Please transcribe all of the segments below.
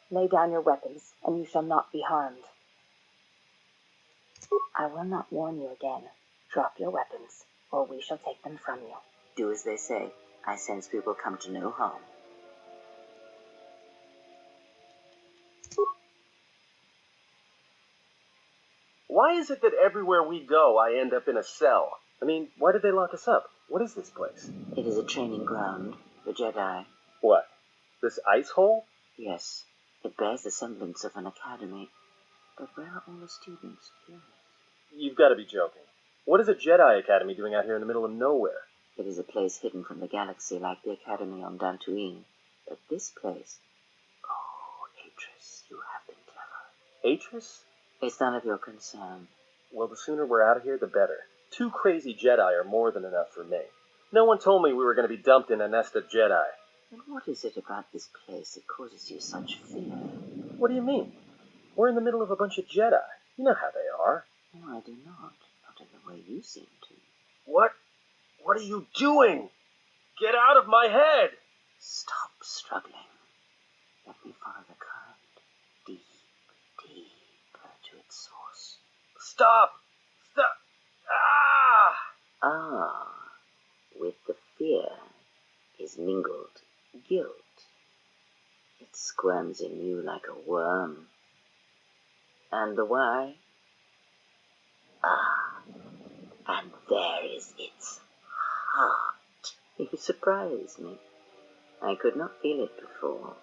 Lay down your weapons, and you shall not be harmed. I will not warn you again. Drop your weapons, or we shall take them from you. Do as they say. I sense we will come to no harm. Why is it that everywhere we go, I end up in a cell? I mean, why did they lock us up? What is this place? It is a training ground for Jedi. What? This ice hole? Yes, it bears the semblance of an academy. But where are all the students? Yes. You've got to be joking. What is a Jedi Academy doing out here in the middle of nowhere? It is a place hidden from the galaxy like the Academy on Dantooine. But this place... Oh, Atris, you have been clever. Atris? It's none of your concern. Well, the sooner we're out of here, the better. 2 crazy Jedi are more than enough for me. No one told me we were going to be dumped in a nest of Jedi. And what is it about this place that causes you such fear? What do you mean? We're in the middle of a bunch of Jedi. You know how they are. No, I do not. Not in the way you seem to. What? What are you doing? Get out of my head! Stop struggling. Let me follow the current. Deep, deeper to its source. Stop! Stop! Ah! Ah, with the fear is mingled guilt. It squirms in you like a worm. And the why? Ah, and there is its heart. You surprise me. I could not feel it before.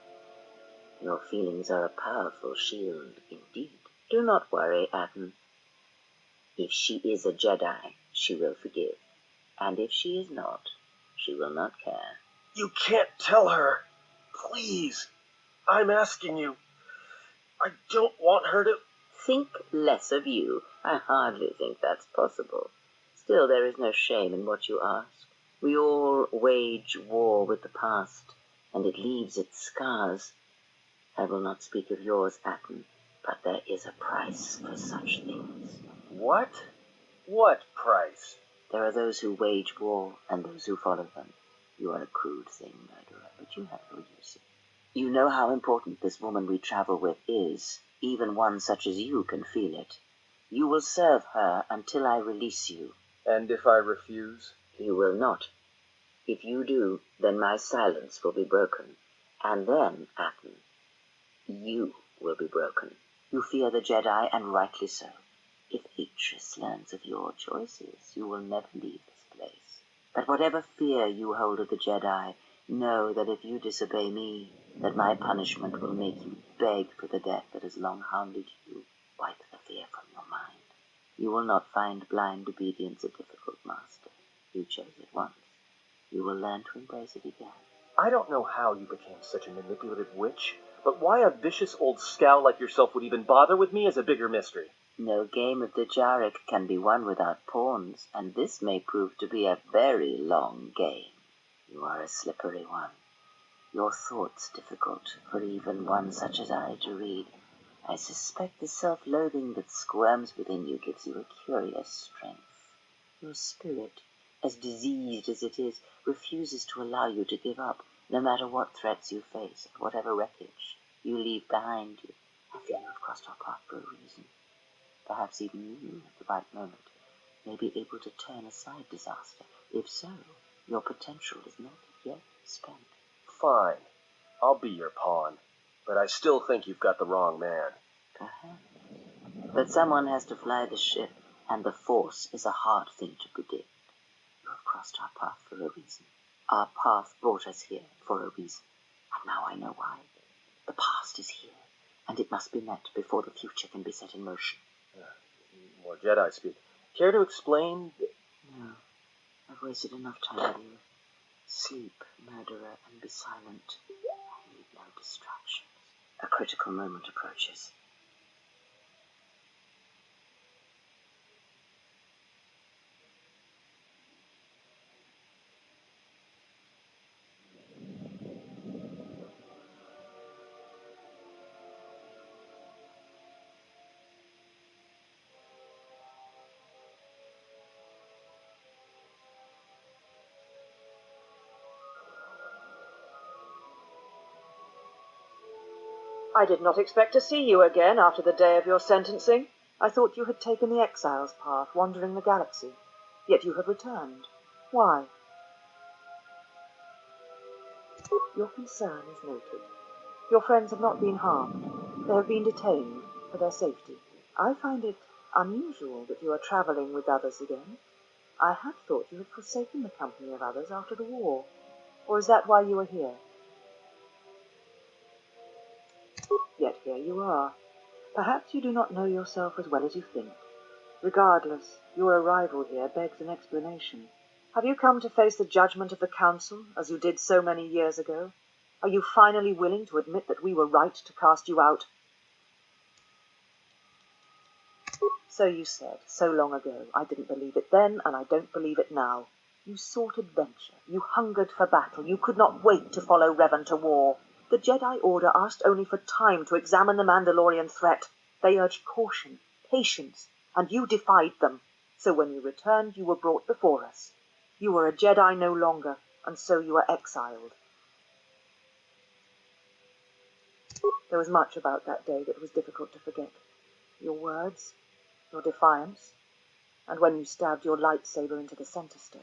Your feelings are a powerful shield indeed. Do not worry, Atten. If she is a Jedi, she will forgive. And if she is not, she will not care. You can't tell her. Please. I'm asking you. I don't want her to... Think less of you. I hardly think that's possible. Still, there is no shame in what you ask. We all wage war with the past, and it leaves its scars. I will not speak of yours, Atten, but there is a price for such things. What? What price? There are those who wage war and those who follow them. You are a crude thing, murderer, but you have your uses. You know how important this woman we travel with is. Even one such as you can feel it. You will serve her until I release you. And if I refuse? You will not. If you do, then my silence will be broken. And then, Atten, you will be broken. You fear the Jedi, and rightly so. If Atris learns of your choices, you will never leave this place. But whatever fear you hold of the Jedi, know that if you disobey me, that my punishment will make you beg for the death that has long hounded you. Wipe the fear from your mind. You will not find blind obedience a difficult master. You chose it once. You will learn to embrace it again. I don't know how you became such a manipulative witch, but why a vicious old scowl like yourself would even bother with me is a bigger mystery. No game of the Jarek can be won without pawns, and this may prove to be a very long game. You are a slippery one. Your thoughts difficult for even one such as I to read. I suspect the self-loathing that squirms within you gives you a curious strength. Your spirit, as diseased as it is, refuses to allow you to give up, no matter what threats you face, and whatever wreckage you leave behind you. I feel you have crossed our path for a reason. Perhaps even you, at the right moment, may be able to turn aside disaster. If so, your potential is not yet spent. Fine. I'll be your pawn. But I still think you've got the wrong man. Perhaps. But someone has to fly the ship, and the Force is a hard thing to predict. You have crossed our path for a reason. Our path brought us here for a reason. And now I know why. The past is here, and it must be met before the future can be set in motion. More Jedi speak. Care to explain? No. I've wasted enough time with you. Sleep, murderer, and be silent. I need no distractions. A critical moment approaches. I did not expect to see you again after the day of your sentencing. I thought you had taken the Exile's path, wandering the galaxy. Yet you have returned. Why? Your concern is noted. Your friends have not been harmed. They have been detained for their safety. I find it unusual that you are traveling with others again. I had thought you had forsaken the company of others after the war. Or is that why you are here? Yet here you are. Perhaps you do not know yourself as well as you think. Regardless, your arrival here begs an explanation. Have you come to face the judgment of the Council, as you did so many years ago? Are you finally willing to admit that we were right to cast you out? So you said, so long ago. I didn't believe it then, and I don't believe it now. You sought adventure. You hungered for battle. You could not wait to follow Revan to war. The Jedi Order asked only for time to examine the Mandalorian threat. They urged caution, patience, and you defied them. So when you returned, you were brought before us. You were a Jedi no longer, and so you were exiled. There was much about that day that was difficult to forget. Your words, your defiance, and when you stabbed your lightsaber into the center stone.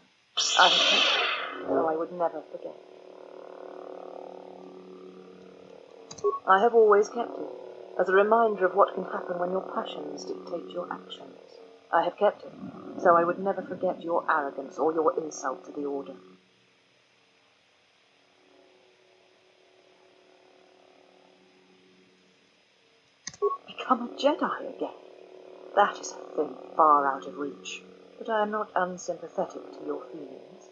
I would never forget. I have always kept it, as a reminder of what can happen when your passions dictate your actions. I have kept it, so I would never forget your arrogance or your insult to the Order. Become a Jedi again? That is a thing far out of reach, but I am not unsympathetic to your feelings.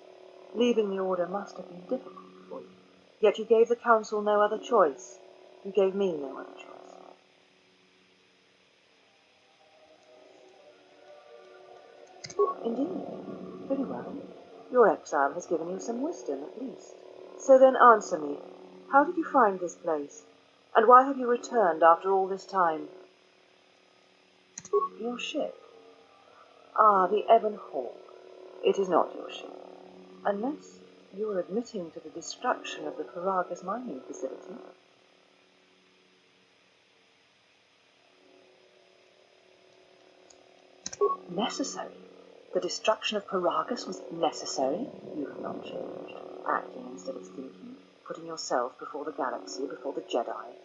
Leaving the Order must have been difficult for you, yet you gave the Council no other choice. You gave me no other choice. Indeed. Very well. Your exile has given you some wisdom, at least. So then answer me. How did you find this place? And why have you returned after all this time? Your ship. Ah, the Ebon Hawk. It is not your ship. Unless you are admitting to the destruction of the Paragas mining facility. Necessary? The destruction of Paragas was necessary? You have not changed. Acting instead of thinking, putting yourself before the galaxy, before the Jedi.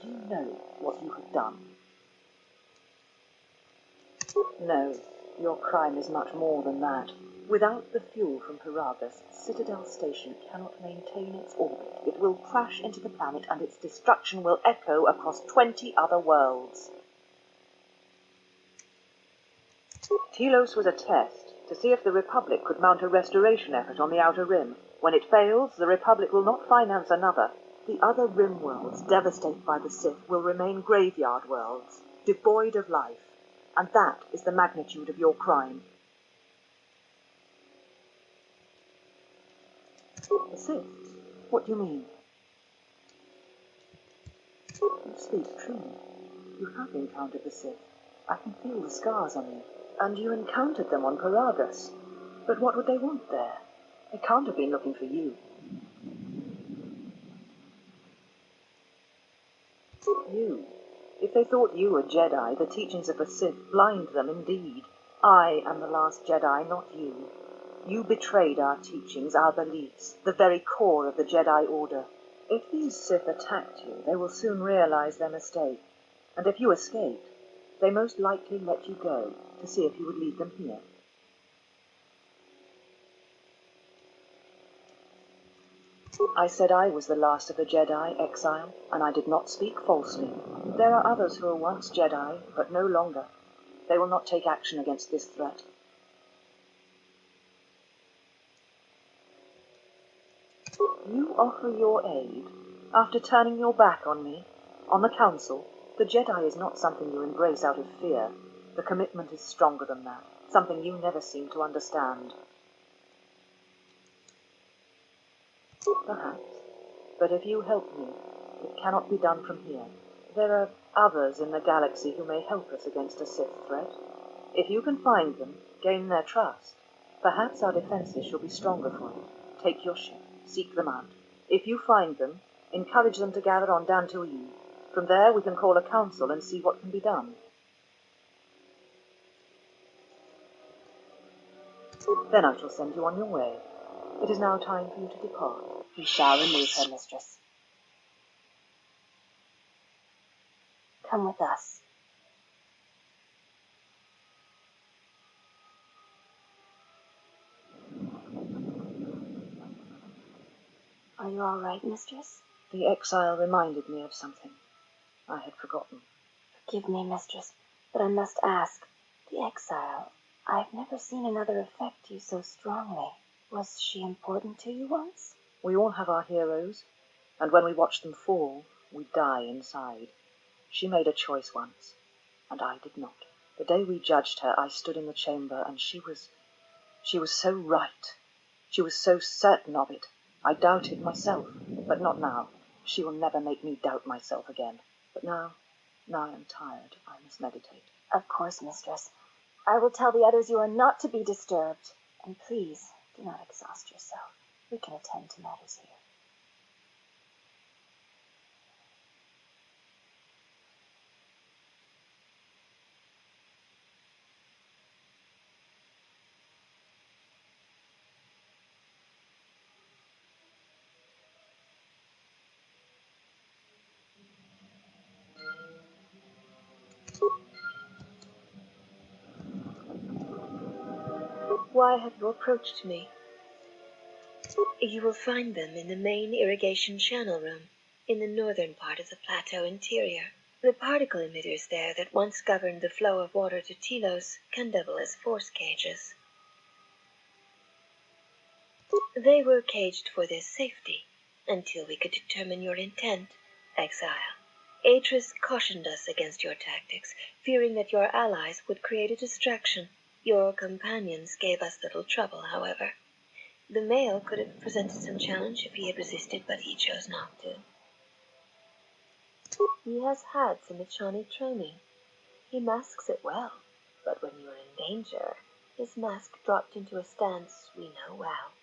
Do you know what you have done? No, your crime is much more than that. Without the fuel from Paragas, Citadel Station cannot maintain its orbit. It will crash into the planet, and its destruction will echo across 20 other worlds. Telos was a test to see if the Republic could mount a restoration effort on the Outer Rim. When it fails, the Republic will not finance another. The other Rim worlds, devastated by the Sith, will remain graveyard worlds, devoid of life. And that is the magnitude of your crime. The Sith? What do you mean? You speak truly. You have encountered the Sith. I can feel the scars on you. And you encountered them on Paragas. But what would they want there? They can't have been looking for you. You. If they thought you were Jedi, the teachings of the Sith blind them indeed. I am the last Jedi, not you. You betrayed our teachings, our beliefs, the very core of the Jedi Order. If these Sith attacked you, they will soon realize their mistake. And if you escaped, they most likely let you go to see if you would lead them here. I said I was the last of the Jedi, Exile, and I did not speak falsely. There are others who were once Jedi, but no longer. They will not take action against this threat. You offer your aid after turning your back on me, on the Council. The Jedi is not something you embrace out of fear. The commitment is stronger than that, something you never seem to understand. Perhaps, but if you help me, it cannot be done from here. There are others in the galaxy who may help us against a Sith threat. If you can find them, gain their trust, perhaps our defenses shall be stronger for you. Take your ship, seek them out. If you find them, encourage them to gather on Dantooine. From there, we can call a council and see what can be done. Then I shall send you on your way. It is now time for you to depart. We shall remove her, mistress. Come with us. Are you all right, mistress? The exile reminded me of something. I had forgotten. Forgive me, mistress, but I must ask. The exile, I've never seen another affect you so strongly. Was she important to you once? We all have our heroes, and when we watch them fall, we die inside. She made a choice once, and I did not. The day we judged her, I stood in the chamber, and she was so right. She was so certain of it. I doubted myself, but not now. She will never make me doubt myself again. But now I am tired. I must meditate. Of course, mistress. I will tell the others you are not to be disturbed. And please, do not exhaust yourself. We can attend to matters here. Why have you approached me? You will find them in the main irrigation channel room, in the northern part of the plateau interior. The particle emitters there that once governed the flow of water to Telos can double as force cages. They were caged for their safety, until we could determine your intent, Exile. Atris cautioned us against your tactics, fearing that your allies would create a distraction. Your companions gave us little trouble, however. The male could have presented some challenge if he had resisted, but he chose not to. He has had some Echani training. He masks it well, but when you are in danger, his mask dropped into a stance we know well.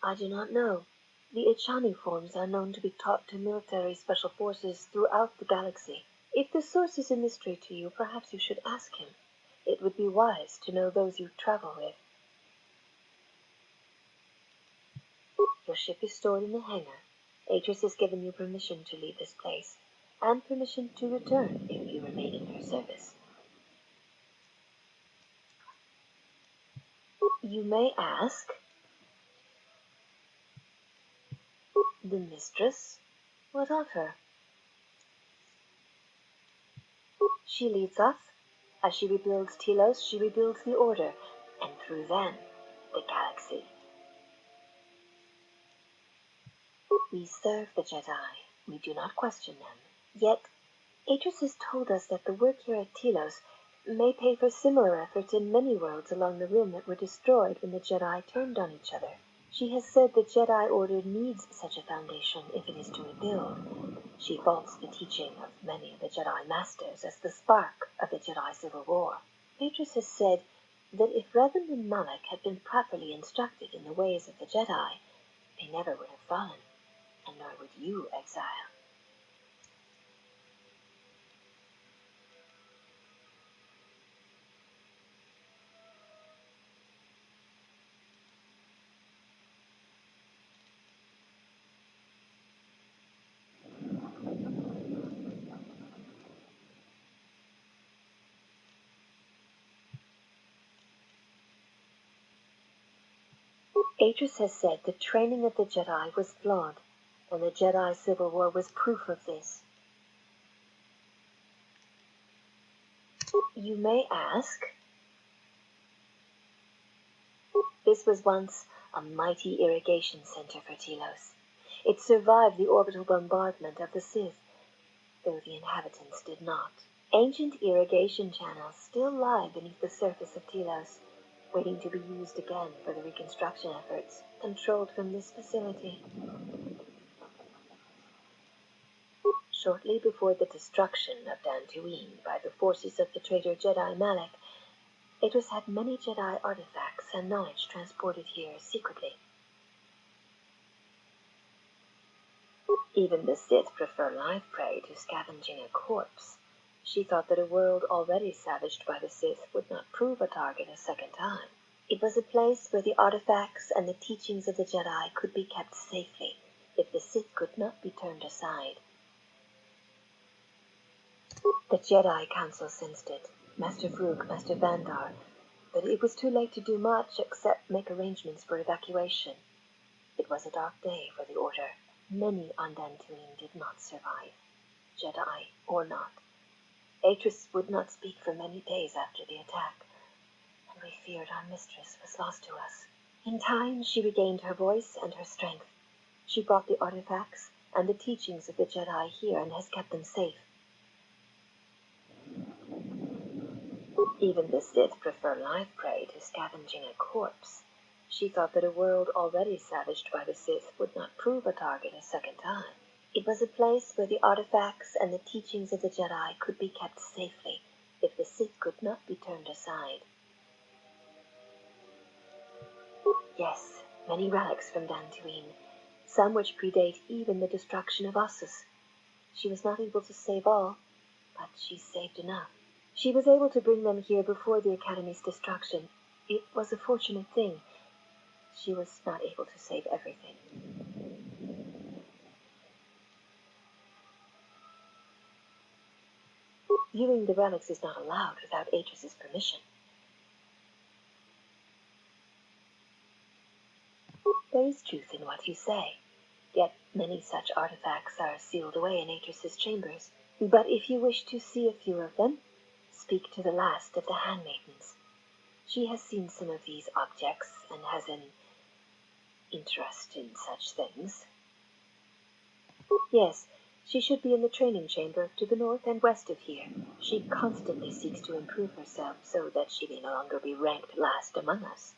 I do not know. The Echani forms are known to be taught to military special forces throughout the galaxy. If the source is a mystery to you, perhaps you should ask him. It would be wise to know those you travel with. Your ship is stored in the hangar. Atris has given you permission to leave this place, and permission to return if you remain in her service. You may ask, the mistress, what of her? She leads us. As she rebuilds Telos, she rebuilds the Order, and through them, the galaxy. We serve the Jedi. We do not question them. Yet, Atris has told us that the work here at Telos may pay for similar efforts in many worlds along the rim that were destroyed when the Jedi turned on each other. She has said the Jedi Order needs such a foundation if it is to rebuild. She faults the teaching of many of the Jedi Masters as the spark of the Jedi Civil War. Atris has said that if Revan and Malak had been properly instructed in the ways of the Jedi, they never would have fallen, and nor would you, Exile. Atris has said the training of the Jedi was flawed, and the Jedi Civil War was proof of this. You may ask, this was once a mighty irrigation center for Telos. It survived the orbital bombardment of the Sith, though the inhabitants did not. Ancient irrigation channels still lie beneath the surface of Telos, waiting to be used again for the reconstruction efforts, controlled from this facility. Shortly before the destruction of Dantooine by the forces of the traitor Jedi Malak, Atris had many Jedi artifacts and knowledge transported here secretly. Even the Sith prefer live prey to scavenging a corpse. She thought that a world already savaged by the Sith would not prove a target a second time. It was a place where the artifacts and the teachings of the Jedi could be kept safely, if the Sith could not be turned aside. The Jedi Council sensed it, Master Vrook, Master Vandar, but it was too late to do much except make arrangements for evacuation. It was a dark day for the Order. Many on Dantooine did not survive, Jedi or not. Atris would not speak for many days after the attack, and we feared our mistress was lost to us. In time, she regained her voice and her strength. She brought the artifacts and the teachings of the Jedi here and has kept them safe. Even the Sith prefer live prey to scavenging a corpse. She thought that a world already savaged by the Sith would not prove a target a second time. It was a place where the artifacts and the teachings of the Jedi could be kept safely, if the Sith could not be turned aside. Yes, many relics from Dantooine, some which predate even the destruction of Ossus. She was not able to save all, but she saved enough. She was able to bring them here before the Academy's destruction. It was a fortunate thing. She was not able to save everything. Viewing the relics is not allowed without Atris's permission. There is truth in what you say, yet many such artifacts are sealed away in Atris's chambers. But if you wish to see a few of them, speak to the last of the Handmaidens. She has seen some of these objects and has an interest in such things. Yes, she should be in the training chamber to the north and west of here. She constantly seeks to improve herself so that she may no longer be ranked last among us.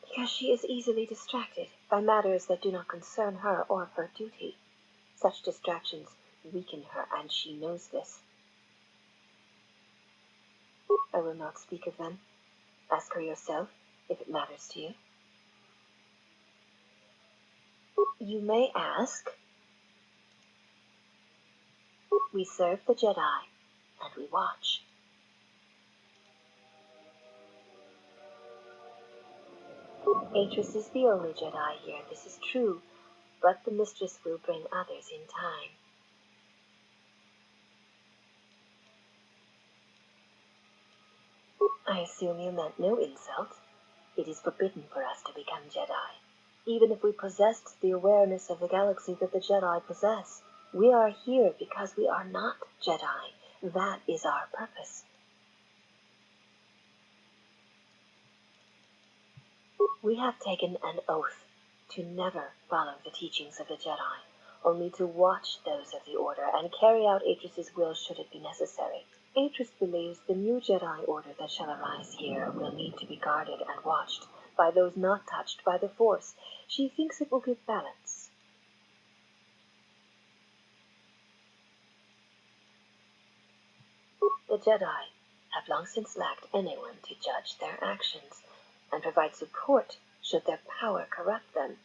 Because she is easily distracted by matters that do not concern her or her duty. Such distractions weaken her, and she knows this. I will not speak of them. Ask her yourself, if it matters to you. You may ask. We serve the Jedi, and we watch. Atris is the only Jedi here, this is true, but the mistress will bring others in time. I assume you meant no insult. It is forbidden for us to become Jedi. Even if we possessed the awareness of the galaxy that the Jedi possess, we are here because we are not Jedi. That is our purpose. We have taken an oath to never follow the teachings of the Jedi, only to watch those of the Order and carry out Atris's will should it be necessary. Atris believes the new Jedi Order that shall arise here will need to be guarded and watched by those not touched by the Force. She thinks it will give balance. The Jedi have long since lacked anyone to judge their actions and provide support should their power corrupt them.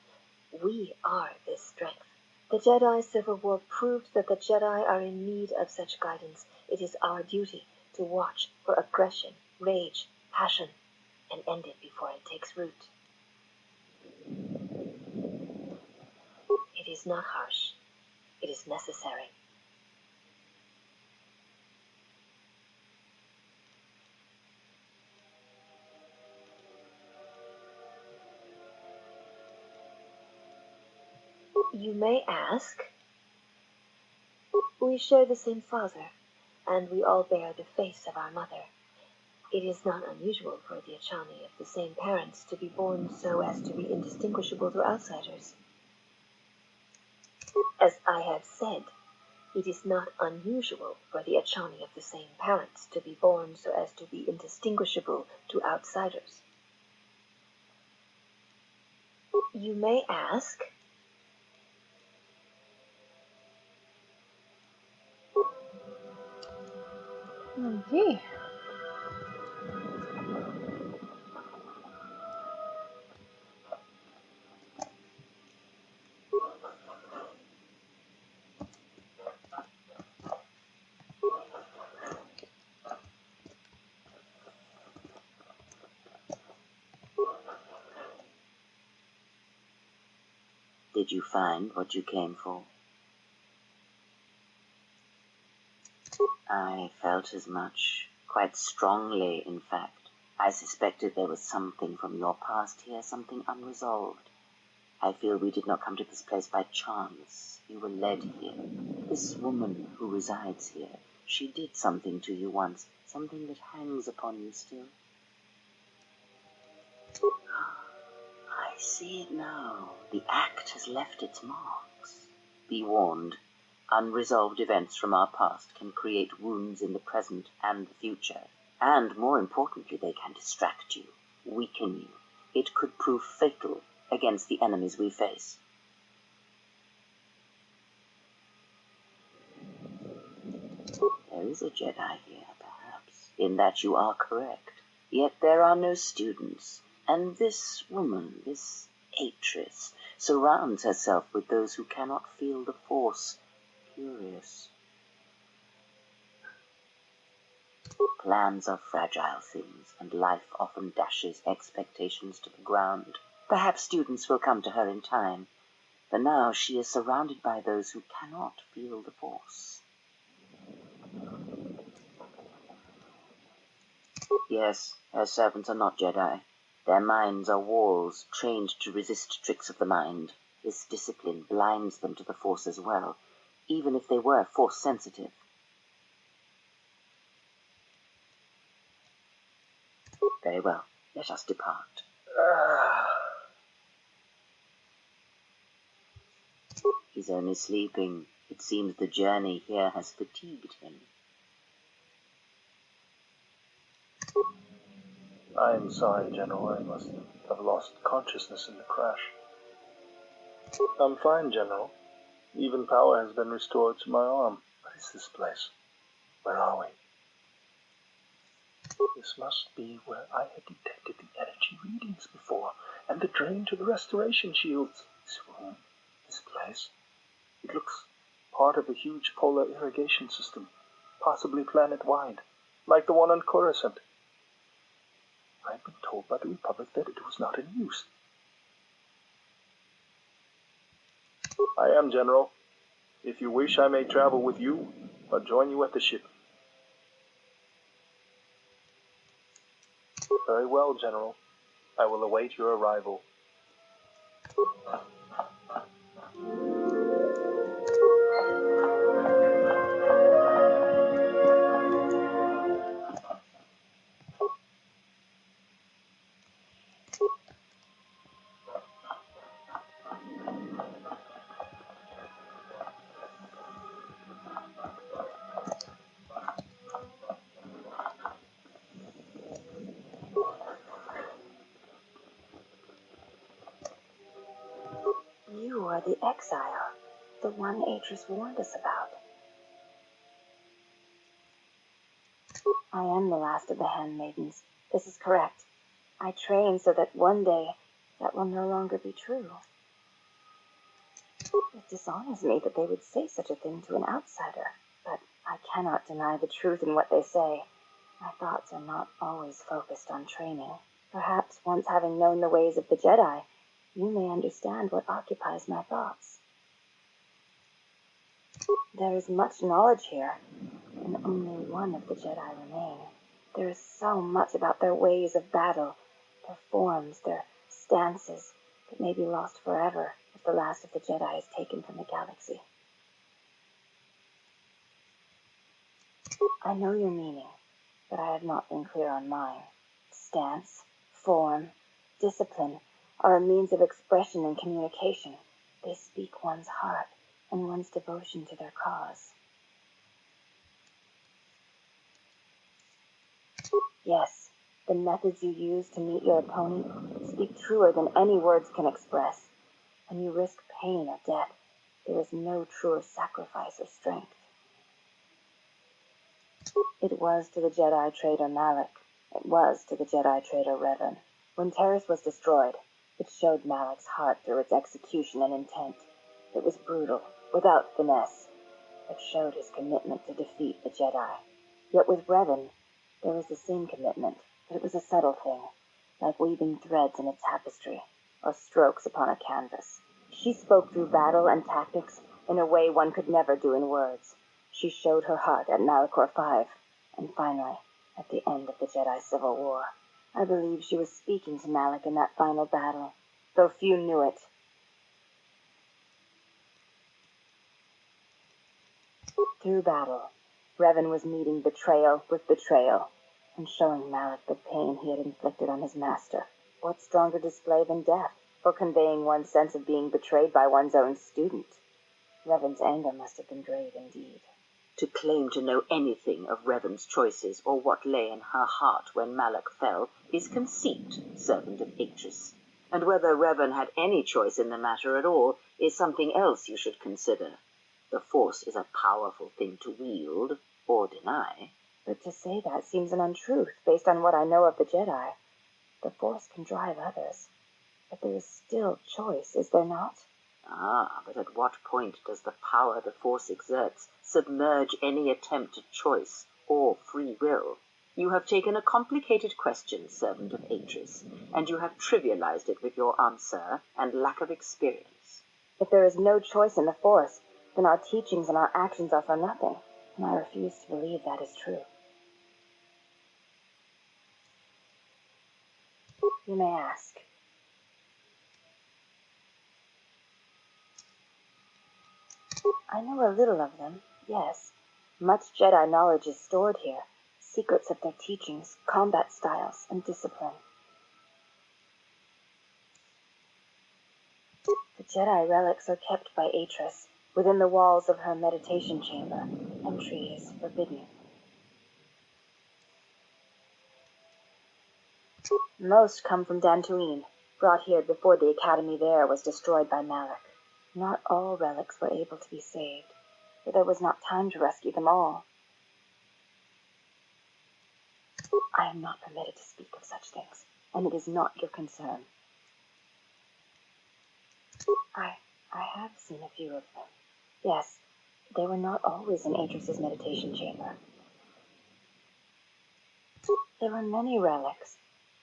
We are this strength. The Jedi Civil War proved that the Jedi are in need of such guidance. It is our duty to watch for aggression, rage, passion, and end it before it takes root. It is not harsh. It is necessary. You may ask. We share the same father, and we all bear the face of our mother. It is not unusual for the Achani of the same parents to be born so as to be indistinguishable to outsiders. As I have said, it is not unusual for the Achani of the same parents to be born so as to be indistinguishable to outsiders. You may ask. Okay. Did you find what you came for? I felt as much, quite strongly, in fact. I suspected there was something from your past here, something unresolved. I feel we did not come to this place by chance. You were led here. This woman who resides here, she did something to you once, something that hangs upon you still. I see it now. The act has left its marks. Be warned. Unresolved events from our past can create wounds in the present and the future. And, more importantly, they can distract you, weaken you. It could prove fatal against the enemies we face. There is a Jedi here, perhaps, in that you are correct. Yet there are no students, and this woman, this Atrus, surrounds herself with those who cannot feel the Force. Curious. Plans are fragile things, and life often dashes expectations to the ground. Perhaps students will come to her in time, but now she is surrounded by those who cannot feel the Force. Yes, her servants are not Jedi. Their minds are walls, trained to resist tricks of the mind. This discipline blinds them to the Force as well, even if they were Force-sensitive. Very well, let us depart. He's only sleeping. It seems the journey here has fatigued him. I'm sorry, General. I must have lost consciousness in the crash. I'm fine, General. Even power has been restored to my arm. What is this place? Where are we? This must be where I had detected the energy readings before, and the drain to the restoration shields. This room, this place. It looks part of a huge polar irrigation system, possibly planet-wide, like the one on Coruscant. I'd been told by the Republic that it was not in use. I am, General. If you wish, I may travel with you, or join you at the ship. Very well, General. I will await your arrival. You are the Exile, the one Atrus warned us about. I am the last of the Handmaidens. This is correct. I train so that one day that will no longer be true. It dishonors me that they would say such a thing to an outsider, but I cannot deny the truth in what they say. My thoughts are not always focused on training. Perhaps once having known the ways of the Jedi, you may understand what occupies my thoughts. There is much knowledge here, and only one of the Jedi remain. There is so much about their ways of battle, their forms, their stances, that may be lost forever if the last of the Jedi is taken from the galaxy. I know your meaning, but I have not been clear on mine. Stance, form, discipline are a means of expression and communication. They speak one's heart and one's devotion to their cause. Yes, the methods you use to meet your opponent speak truer than any words can express. When you risk pain or death, there is no truer sacrifice or strength. It was to the Jedi traitor Malak. It was to the Jedi traitor Revan. When Taris was destroyed, it showed Malak's heart through its execution and intent. It was brutal, without finesse. It showed his commitment to defeat the Jedi. Yet with Revan, there was the same commitment, but it was a subtle thing, like weaving threads in a tapestry, or strokes upon a canvas. She spoke through battle and tactics in a way one could never do in words. She showed her heart at Malachor 5, and finally, at the end of the Jedi Civil War. I believe she was speaking to Malak in that final battle, though few knew it. Through battle, Revan was meeting betrayal with betrayal, and showing Malak the pain he had inflicted on his master. What stronger display than death, for conveying one's sense of being betrayed by one's own student? Revan's anger must have been grave indeed. To claim to know anything of Revan's choices or what lay in her heart when Malak fell is conceit, servant of Atris. And whether Revan had any choice in the matter at all is something else you should consider. The Force is a powerful thing to wield or deny. But to say that seems an untruth based on what I know of the Jedi. The Force can drive others, but there is still choice, is there not? But at what point does the power the Force exerts submerge any attempt at choice or free will? You have taken a complicated question, servant of Atris, and you have trivialized it with your answer and lack of experience. If there is no choice in the Force, then our teachings and our actions are for nothing, and I refuse to believe that is true. You may ask. I know a little of them, yes. Much Jedi knowledge is stored here. Secrets of their teachings, combat styles, and discipline. The Jedi relics are kept by Atris within the walls of her meditation chamber. Entry is forbidden. Most come from Dantooine, brought here before the academy there was destroyed by Malak. Not all relics were able to be saved, for there was not time to rescue them all. I am not permitted to speak of such things, and it is not your concern. I have seen a few of them. Yes, they were not always in Atris's meditation chamber. There were many relics,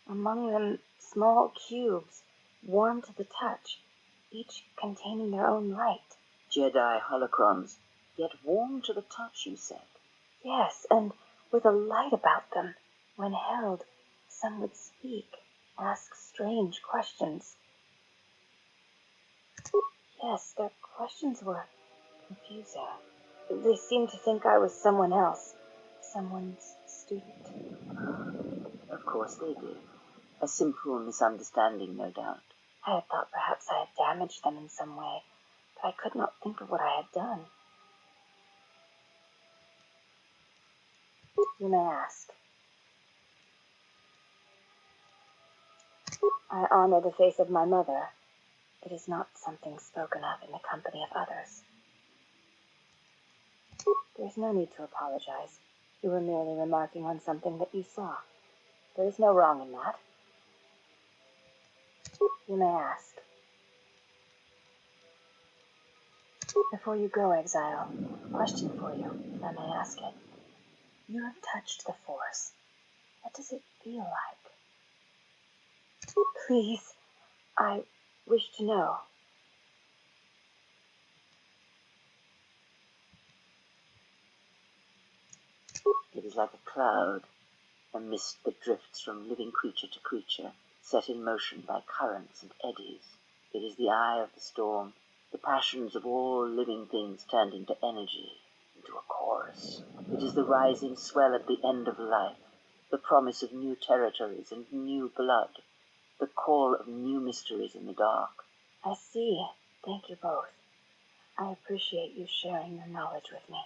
among them small cubes, warm to the touch, each containing their own light. Jedi holocrons, yet warm to the touch, you said? Yes, and with a light about them. When held, some would speak, ask strange questions. Yes, their questions were confusing. They seemed to think I was someone else, someone's student. Of course they did. A simple misunderstanding, no doubt. I had thought perhaps I had damaged them in some way, but I could not think of what I had done. You may ask. I honor the face of my mother. It is not something spoken of in the company of others. There is no need to apologize. You were merely remarking on something that you saw. There is no wrong in that. You may ask. Before you go, Exile, a question for you, if I may ask it. You have touched the Force. What does it feel like? Please, I wish to know. It is like a cloud, a mist that drifts from living creature to creature, set in motion by currents and eddies. It is the eye of the storm, the passions of all living things turned into energy, into a chorus. It is the rising swell at the end of life, the promise of new territories and new blood, the call of new mysteries in the dark. I see. Thank you both. I appreciate you sharing your knowledge with me.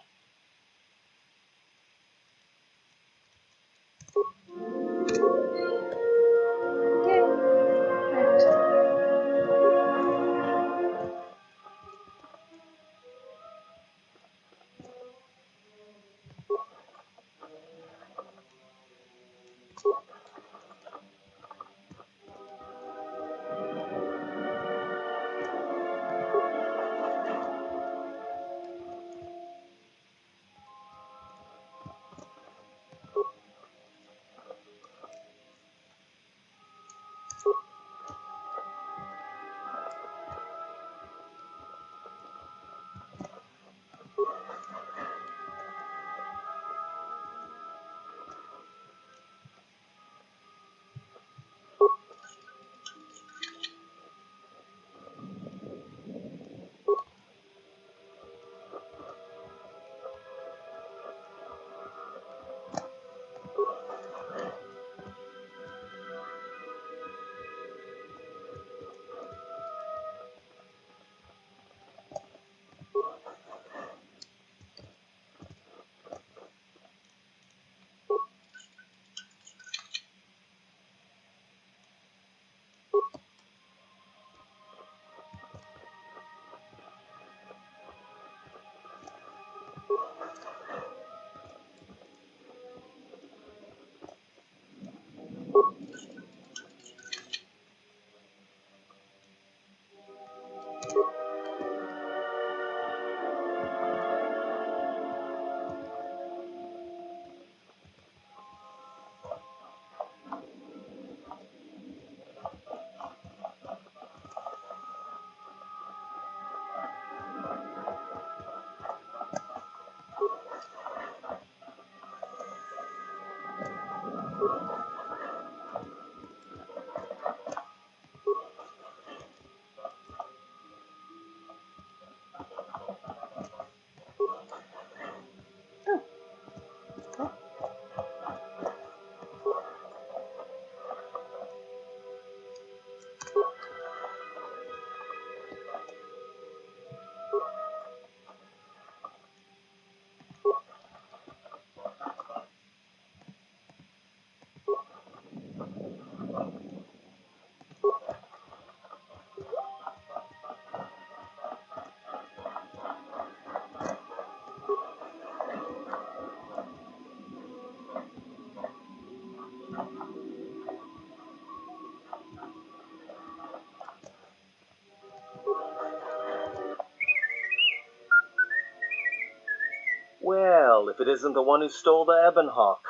Well, if it isn't the one who stole the Ebonhawk.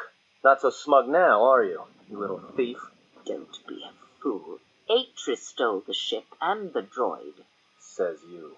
Not so smug now, are you little thief? Don't be a fool. Atris stole the ship and the droid. Says you.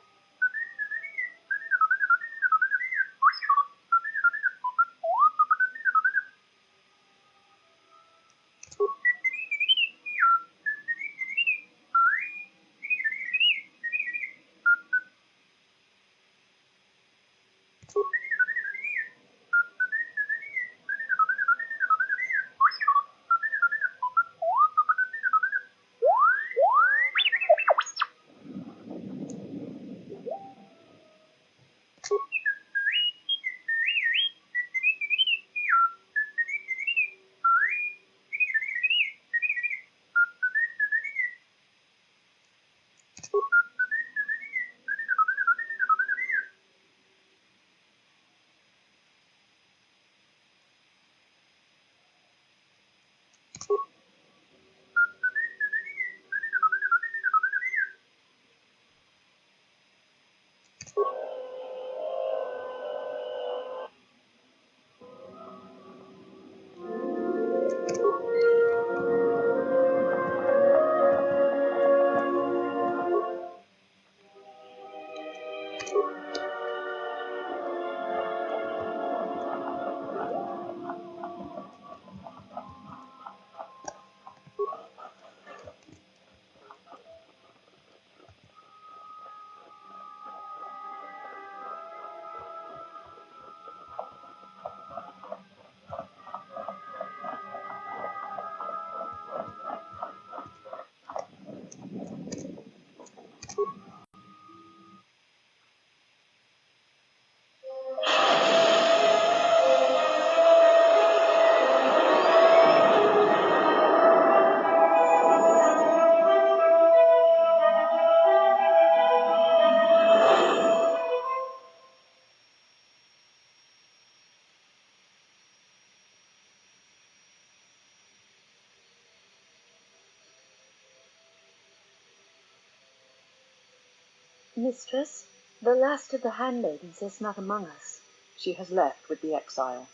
Mistress, the last of the handmaidens is not among us. She has left with the Exile.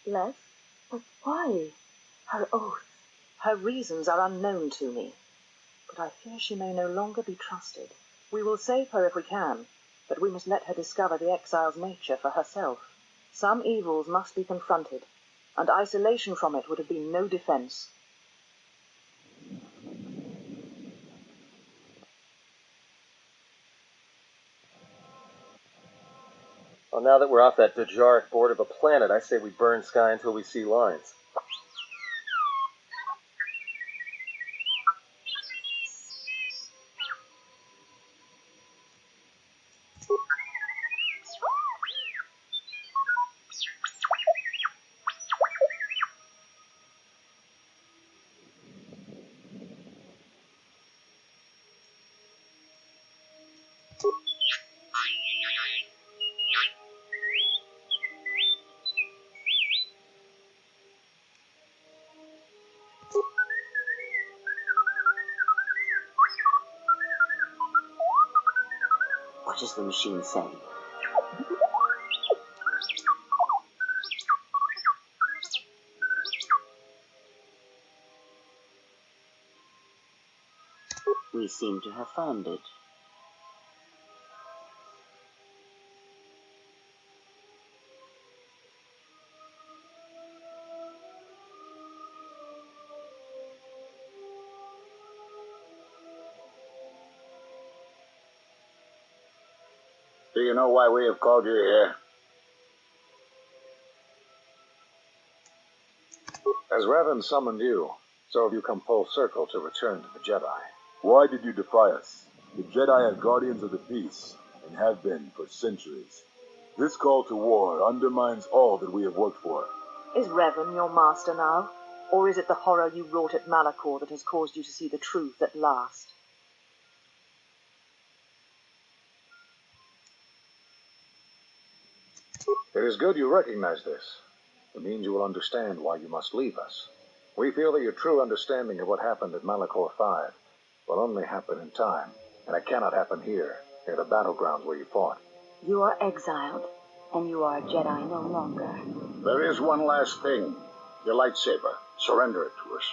Left? But why? Her oath. Her reasons are unknown to me, but I fear she may no longer be trusted. We will save her if we can, but we must let her discover the Exile's nature for herself. Some evils must be confronted, and isolation from it would have been no defense. Well, now that we're off that Dajaric board of a planet, I say we burn sky until we see lines. What is the machine saying? We seem to have found it. Do you know why we have called you here? As Revan summoned you, so have you come full circle to return to the Jedi. Why did you defy us? The Jedi are guardians of the peace, and have been for centuries. This call to war undermines all that we have worked for. Is Revan your master now? Or is it the horror you wrought at Malachor that has caused you to see the truth at last? It is good you recognize this. It means you will understand why you must leave us. We feel that your true understanding of what happened at Malachor 5 will only happen in time, and it cannot happen here, near the battlegrounds where you fought. You are exiled, and you are a Jedi no longer. There is one last thing. Your lightsaber. Surrender it to us.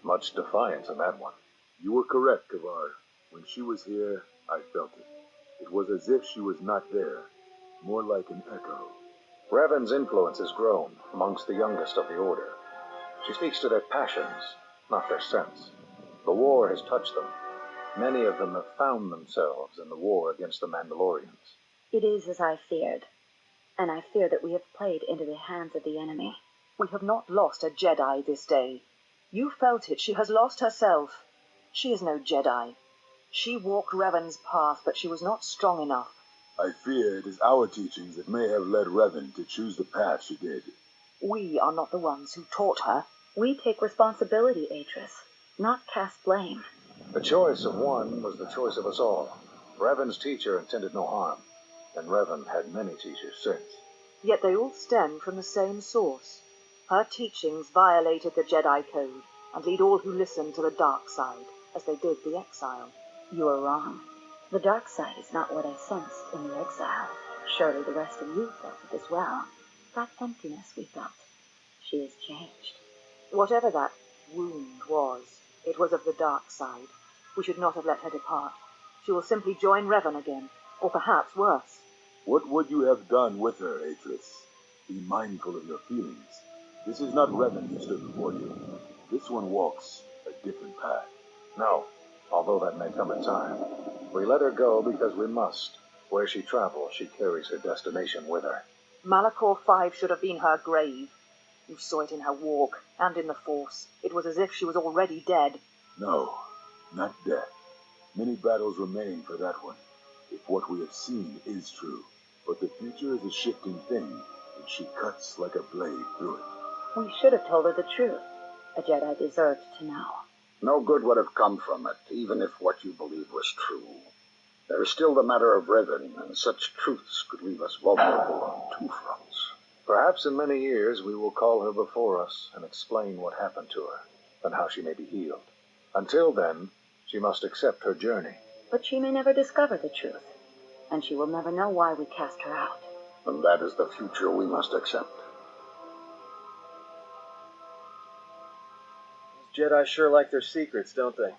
Much defiance in that one. You were correct, Kavar. When she was here, I felt it. It was as if she was not there, more like an echo. Revan's influence has grown amongst the youngest of the Order. She speaks to their passions, not their sense. The war has touched them. Many of them have found themselves in the war against the Mandalorians. It is as I feared, and I fear that we have played into the hands of the enemy. We have not lost a Jedi this day. You felt it. She has lost herself. She is no Jedi. She walked Revan's path, but she was not strong enough. I fear it is our teachings that may have led Revan to choose the path she did. We are not the ones who taught her. We take responsibility, Atris, not cast blame. The choice of one was the choice of us all. Revan's teacher intended no harm, and Revan had many teachers since. Yet they all stem from the same source. Her teachings violated the Jedi Code and lead all who listen to the dark side, as they did the Exile. You are wrong. The dark side is not what I sensed in the Exile. Surely the rest of you felt it as well. That emptiness we felt. She has changed. Whatever that wound was, it was of the dark side. We should not have let her depart. She will simply join Revan again, or perhaps worse. What would you have done with her, Atris? Be mindful of your feelings. This is not Revan who stood before you. This one walks a different path. No, although that may come in time. We let her go because we must. Where she travels, she carries her destination with her. Malachor 5 should have been her grave. You saw it in her walk, and in the Force. It was as if she was already dead. No, not death. Many battles remain for that one, if what we have seen is true. But the future is a shifting thing, and she cuts like a blade through it. We should have told her the truth. A Jedi deserved to know. No good would have come from it, even if what you believed was true. There is still the matter of Revan, and such truths could leave us vulnerable on 2 fronts. Perhaps in many years we will call her before us and explain what happened to her, and how she may be healed. Until then, she must accept her journey. But she may never discover the truth, and she will never know why we cast her out. And that is the future we must accept. Jedi sure like their secrets, don't they?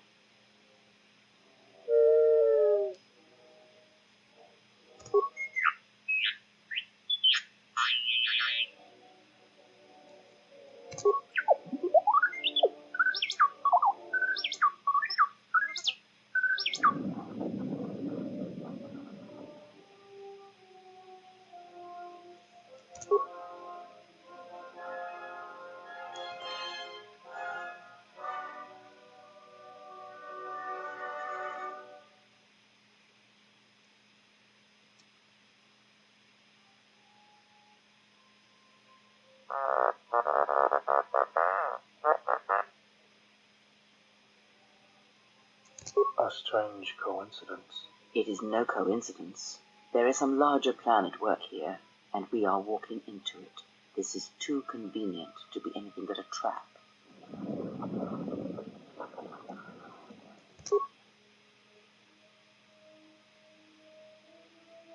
A strange coincidence. It is no coincidence. There is some larger plan at work here, and we are walking into it. This is too convenient to be anything but a trap.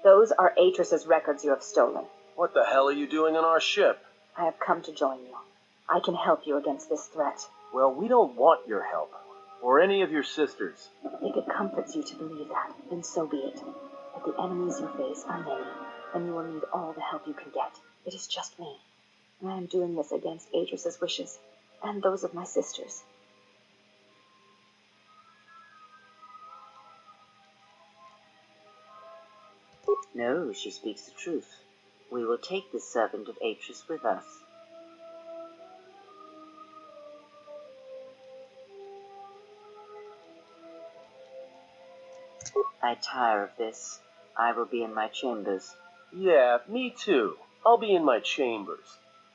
Those are Atris's records you have stolen. What the hell are you doing on our ship? I have come to join you. I can help you against this threat. Well, we don't want your help. Or any of your sisters. If it comforts you to believe that, then so be it. But the enemies you face are many, and you will need all the help you can get. It is just me. And I am doing this against Atris's wishes, and those of my sisters. No, she speaks the truth. We will take the servant of Atris with us. I tire of this. I will be in my chambers. Yeah, me too. I'll be in my chambers.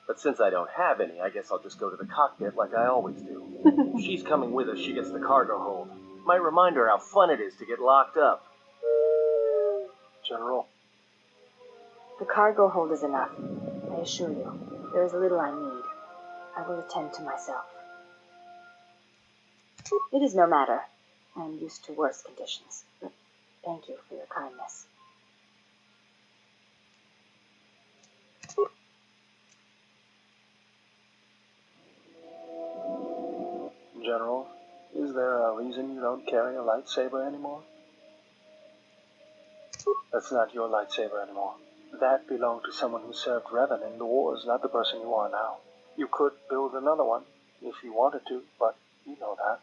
But since I don't have any, I guess I'll just go to the cockpit like I always do. If she's coming with us, she gets the cargo hold. Might remind her how fun it is to get locked up. General. The cargo hold is enough. I assure you, there is little I need. I will attend to myself. It is no matter. I am used to worse conditions, but thank you for your kindness. General, is there a reason you don't carry a lightsaber anymore? That's not your lightsaber anymore. That belonged to someone who served Revan in the wars, not the person you are now. You could build another one, if you wanted to, but you know that.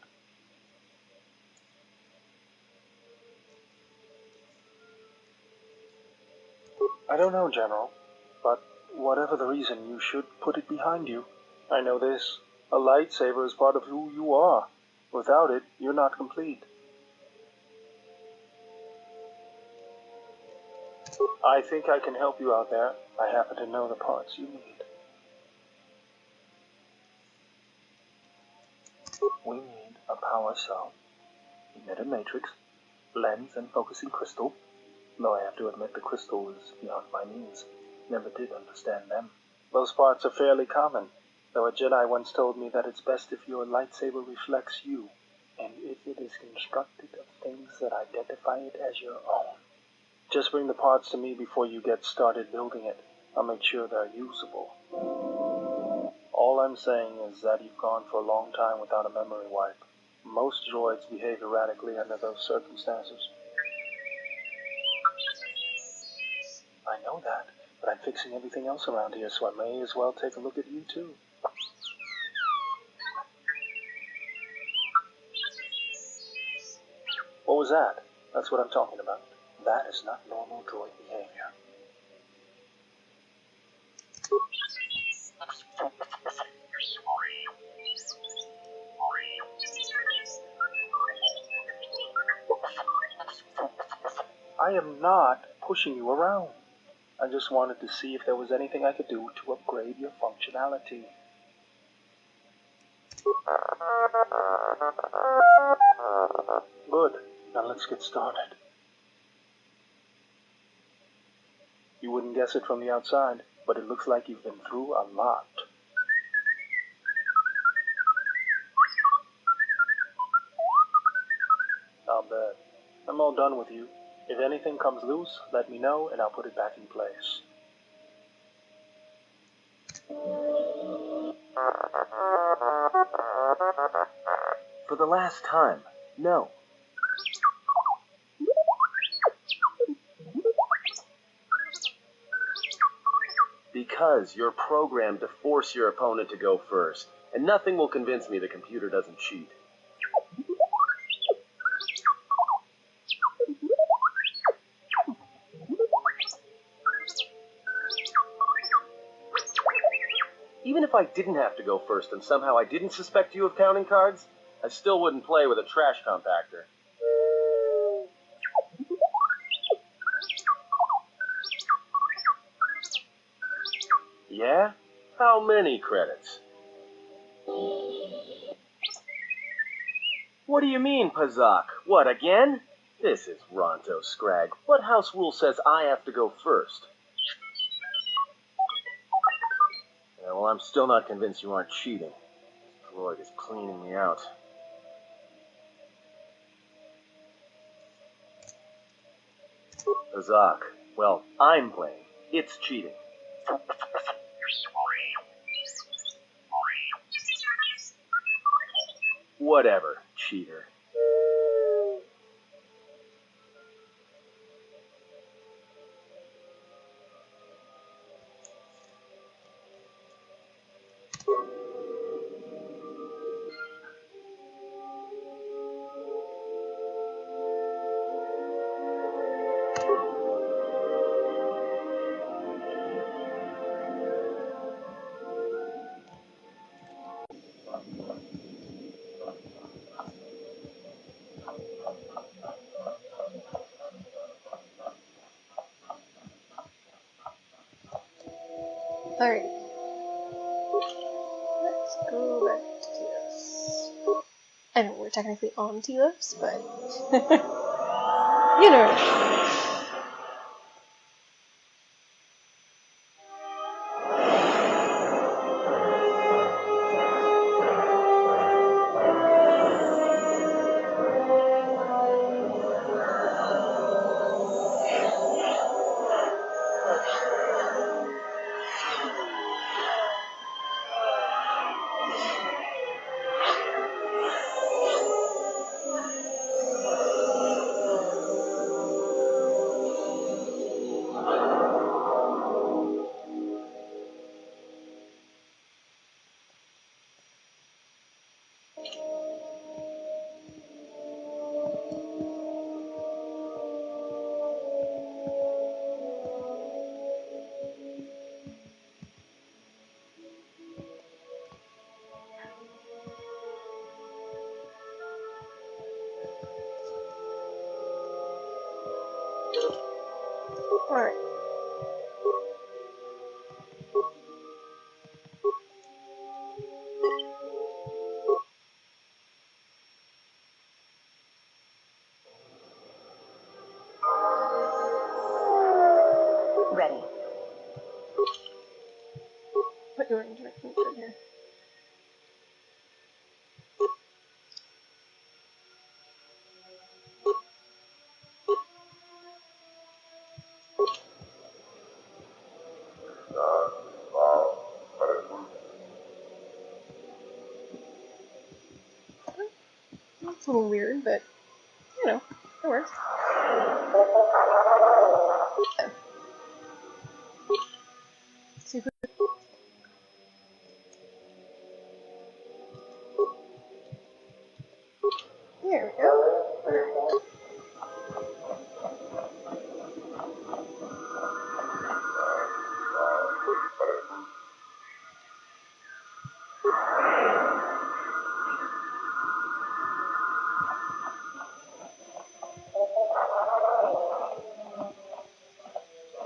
I don't know, General, but whatever the reason, you should put it behind you. I know this. A lightsaber is part of who you are. Without it, you're not complete. I think I can help you out there. I happen to know the parts you need. We need a power cell, emitter matrix, lens and focusing crystal. Though I have to admit the crystal is beyond my means. Never did understand them. Those parts are fairly common, though a Jedi once told me that it's best if your lightsaber reflects you, and if it is constructed of things that identify it as your own. Just bring the parts to me before you get started building it. I'll make sure they're usable. All I'm saying is that you've gone for a long time without a memory wipe. Most droids behave erratically under those circumstances. I know that, but I'm fixing everything else around here, so I may as well take a look at you too. What was that? That's what I'm talking about. That is not normal droid behavior. I am not pushing you around. I just wanted to see if there was anything I could do to upgrade your functionality. Good. Now let's get started. You wouldn't guess it from the outside, but it looks like you've been through a lot. I'll bet. I'm all done with you. If anything comes loose, let me know and I'll put it back in place. For the last time, no. Because you're programmed to force your opponent to go first, and nothing will convince me the computer doesn't cheat. Even if I didn't have to go first and somehow I didn't suspect you of counting cards, I still wouldn't play with a trash compactor. Yeah? How many credits? What do you mean, Pazak? What, again? This is Ronto Scrag. What house rule says I have to go first? Yeah, well, I'm still not convinced you aren't cheating. This droid is cleaning me out. Azak. Well, I'm playing. It's cheating. Whatever, cheater. Alright. Let's go back to Telos. I know we're technically on Telos, but you know what I mean. Alright. Ready. What you're interacting with here. It's a little weird, but you know, it works. Super. There we go. Alright.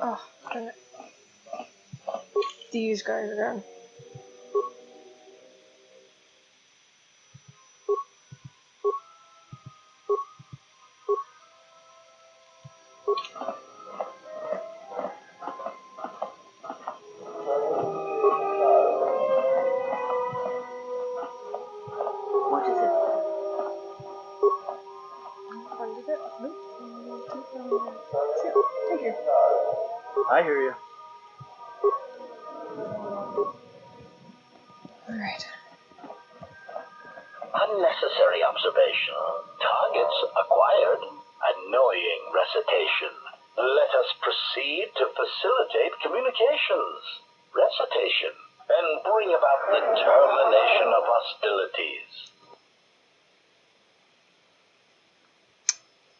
Oh, dang it. These guys are gone. What is it? When did it? Nope. Thank you. I hear you. Alright. Unnecessary observation. Targets acquired. Annoying recitation. Let us proceed to facilitate communications. Recitation. And bring about the termination of hostilities.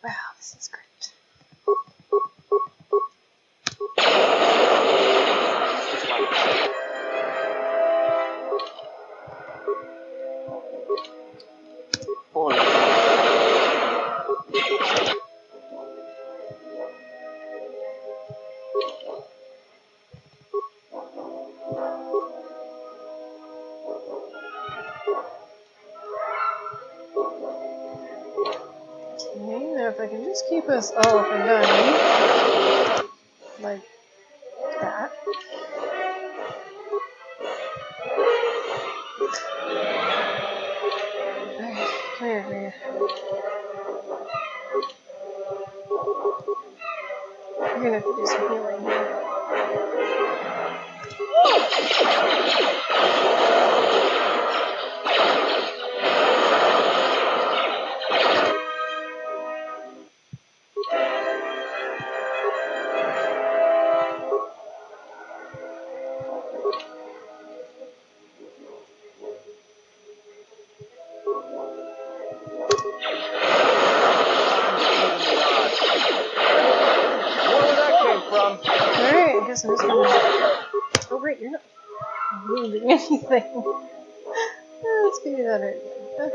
Wow, this is great. Okay, now if I can Just keep us all from dying. Like that. Alright, come here. You're gonna have to do some healing here. Alright, I guess I'm just gonna... Oh great, you're not moving anything. Let's figure that out again.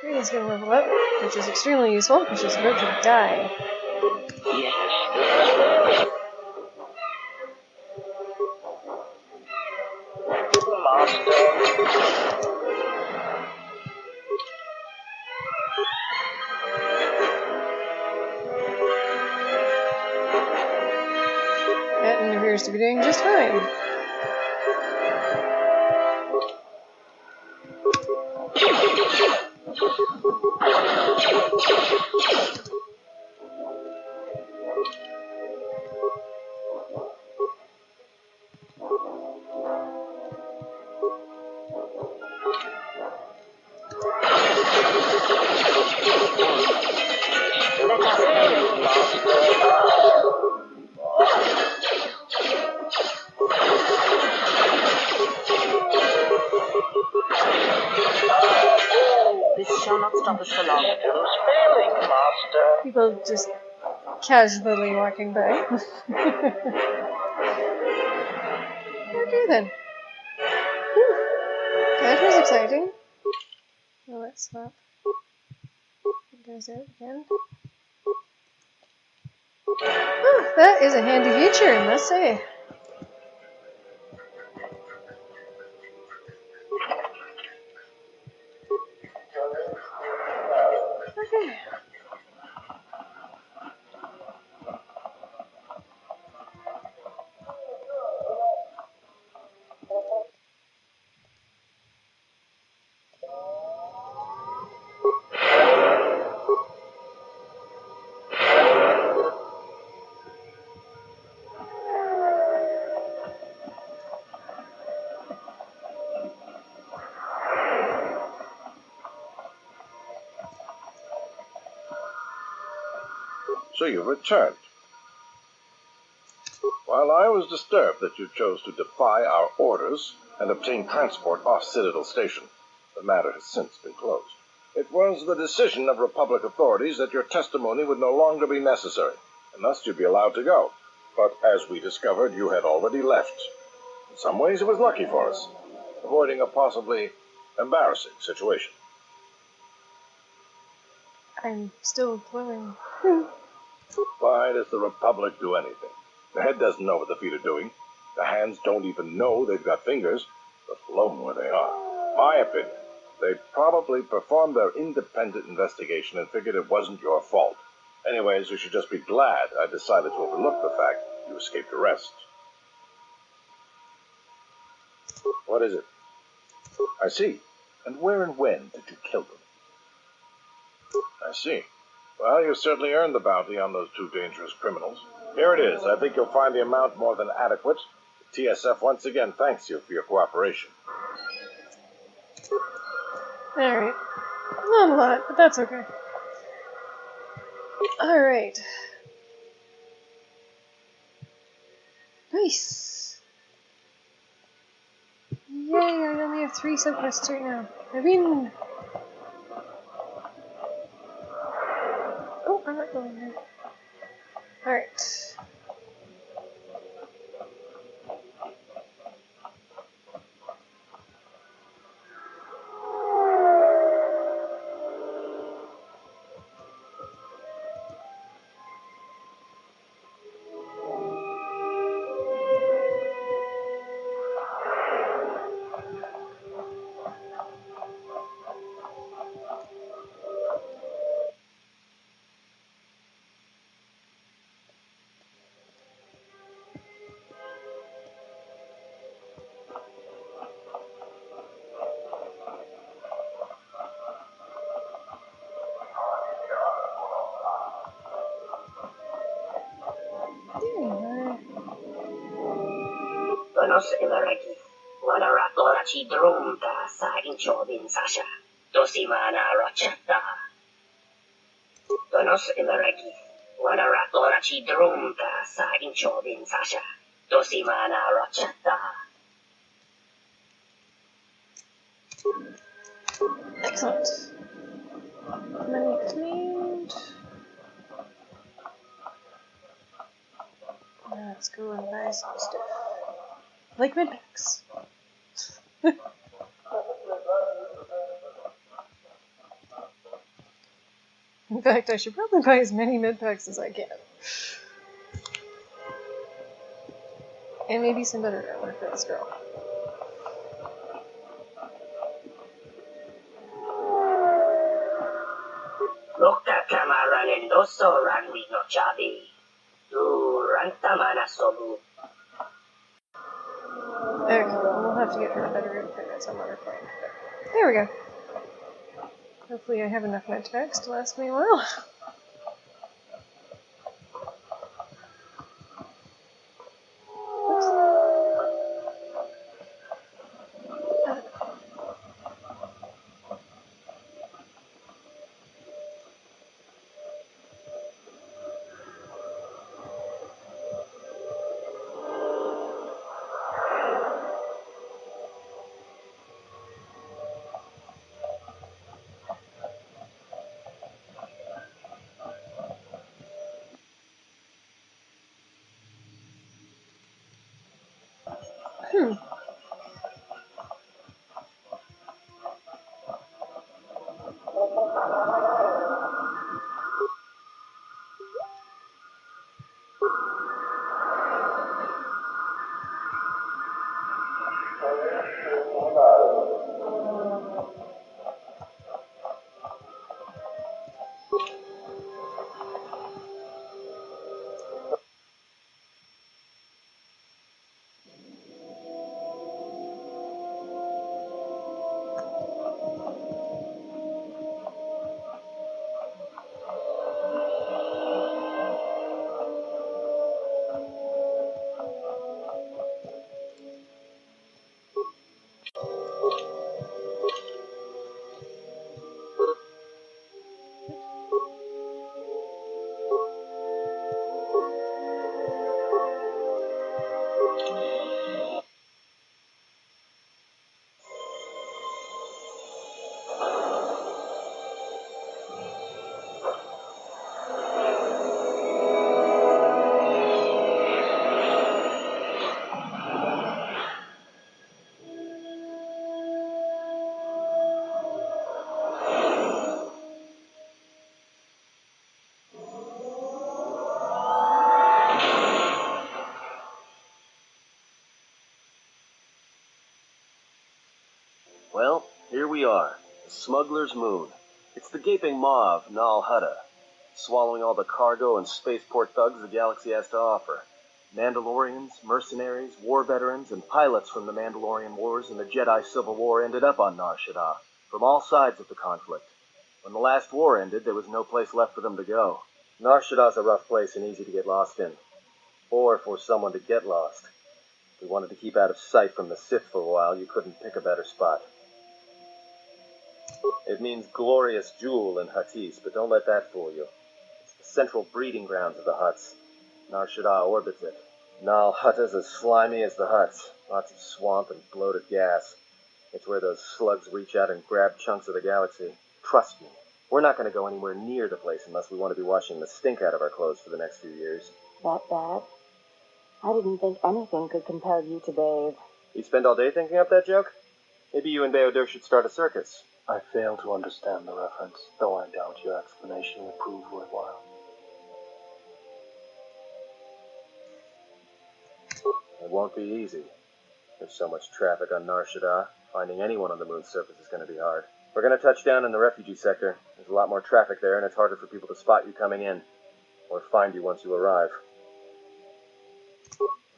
Great, he's gonna level up, which is extremely useful, because she's about to die. That appears to be doing just fine. This shall not stop us for long. Failing, Master. People just casually walking by. Okay then. Whew. That was exciting. Well, let's swap. It goes out again. Oh, that is a handy feature, I must say. Okay. So you've returned. While I was disturbed that you chose to defy our orders and obtain transport off Citadel Station, the matter has since been closed. It was the decision of Republic authorities that your testimony would no longer be necessary, and thus you'd be allowed to go. But as we discovered, you had already left. In some ways, it was lucky for us, avoiding a possibly embarrassing situation. I'm still glowing. Why does the Republic do anything? The head doesn't know what the feet are doing. The hands don't even know they've got fingers, let alone where they are. My opinion, they probably performed their independent investigation and figured it wasn't your fault. Anyways, you should just be glad I decided to overlook the fact you escaped arrest. What is it? I see. And where and when did you kill them? I see. Well, you certainly earned the bounty on those two dangerous criminals. Here it is. I think you'll find the amount more than adequate. The TSF once again thanks you for your cooperation. Alright. Not a lot, but that's okay. Alright. Nice! Yay, I only have 3 subquests right now. I mean... Oh, I'm not going there. Alright. Tonos Imaragi, Wanarakorachi Drumta Sa Inchobin Sasha, Dosimana Rochata. Tonos Imaragi, Wanarakorachi Drumta Sa Inchobin Sasha, Dosimana Rochata. Excellent. Money cleaned. Now let's go and buy some stuff. Like mid-packs. In fact, I should probably buy as many mid-packs as I can. And maybe some better armor for this girl. Loka Kamaran and Doso Ranwi no Chabi. Du Rantamana Sobu. Okay, we'll have to get her a better outfit at some other point. There we go. Hopefully I have enough med-packs to last me a while. Well, here we are, the Smuggler's Moon. It's the gaping maw of Nal Hutta, swallowing all the cargo and spaceport thugs the galaxy has to offer. Mandalorians, mercenaries, war veterans, and pilots from the Mandalorian Wars and the Jedi Civil War ended up on Nar Shaddaa, from all sides of the conflict. When the last war ended, there was no place left for them to go. Nar Shaddaa's a rough place and easy to get lost in. Or for someone to get lost. If you wanted to keep out of sight from the Sith for a while, you couldn't pick a better spot. It means glorious jewel in Huttese, but don't let that fool you. It's the central breeding grounds of the Hutts. Nar Shaddaa orbits it. Nal Hutta's as slimy as the Hutts. Lots of swamp and bloated gas. It's where those slugs reach out and grab chunks of the galaxy. Trust me, we're not going to go anywhere near the place unless we want to be washing the stink out of our clothes for the next few years. That bad? I didn't think anything could compel you to bathe. You spend all day thinking up that joke? Maybe you and Baodur should start a circus. I fail to understand the reference, though I doubt your explanation will prove worthwhile. It won't be easy. There's so much traffic on Nar Shaddaa. Finding anyone on the moon's surface is going to be hard. We're going to touch down in the refugee sector. There's a lot more traffic there, and it's harder for people to spot you coming in, or find you once you arrive.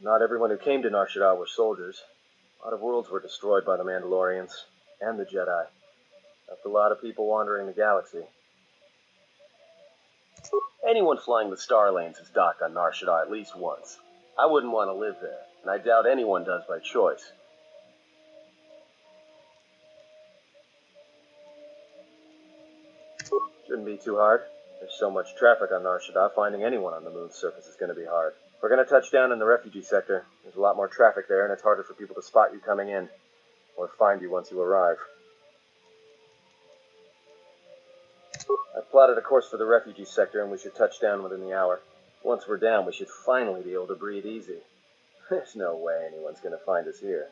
Not everyone who came to Nar Shaddaa were soldiers. A lot of worlds were destroyed by the Mandalorians, and the Jedi. Left a lot of people wandering the galaxy. Anyone flying the Star Lanes has docked on Nar Shaddaa at least once. I wouldn't want to live there. and I doubt anyone does by choice. Shouldn't be too hard. There's so much traffic on Nar Shaddaa, finding anyone on the moon's surface is going to be hard. We're going to touch down in the refugee sector. There's a lot more traffic there, and it's harder for people to spot you coming in, or find you once you arrive. I've plotted a course for the refugee sector, and we should touch down within the hour. Once we're down, we should finally be able to breathe easy. There's no way anyone's going to find us here.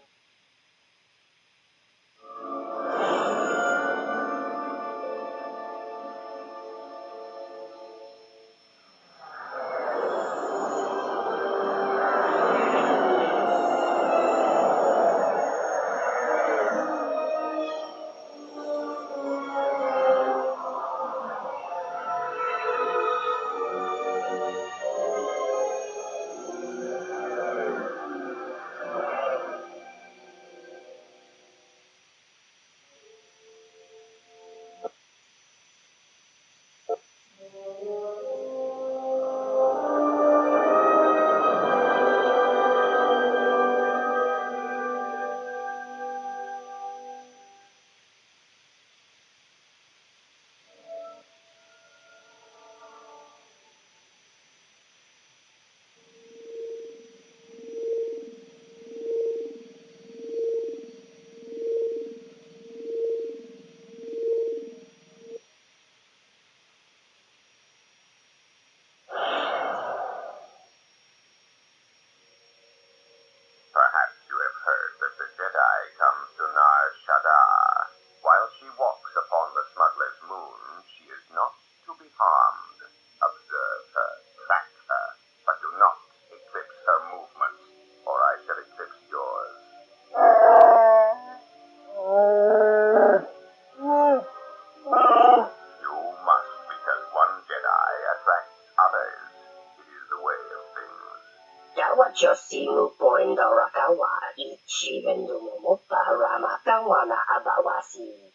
Josimu poinda rakawa ichi vendumu moparama kawana abawasi.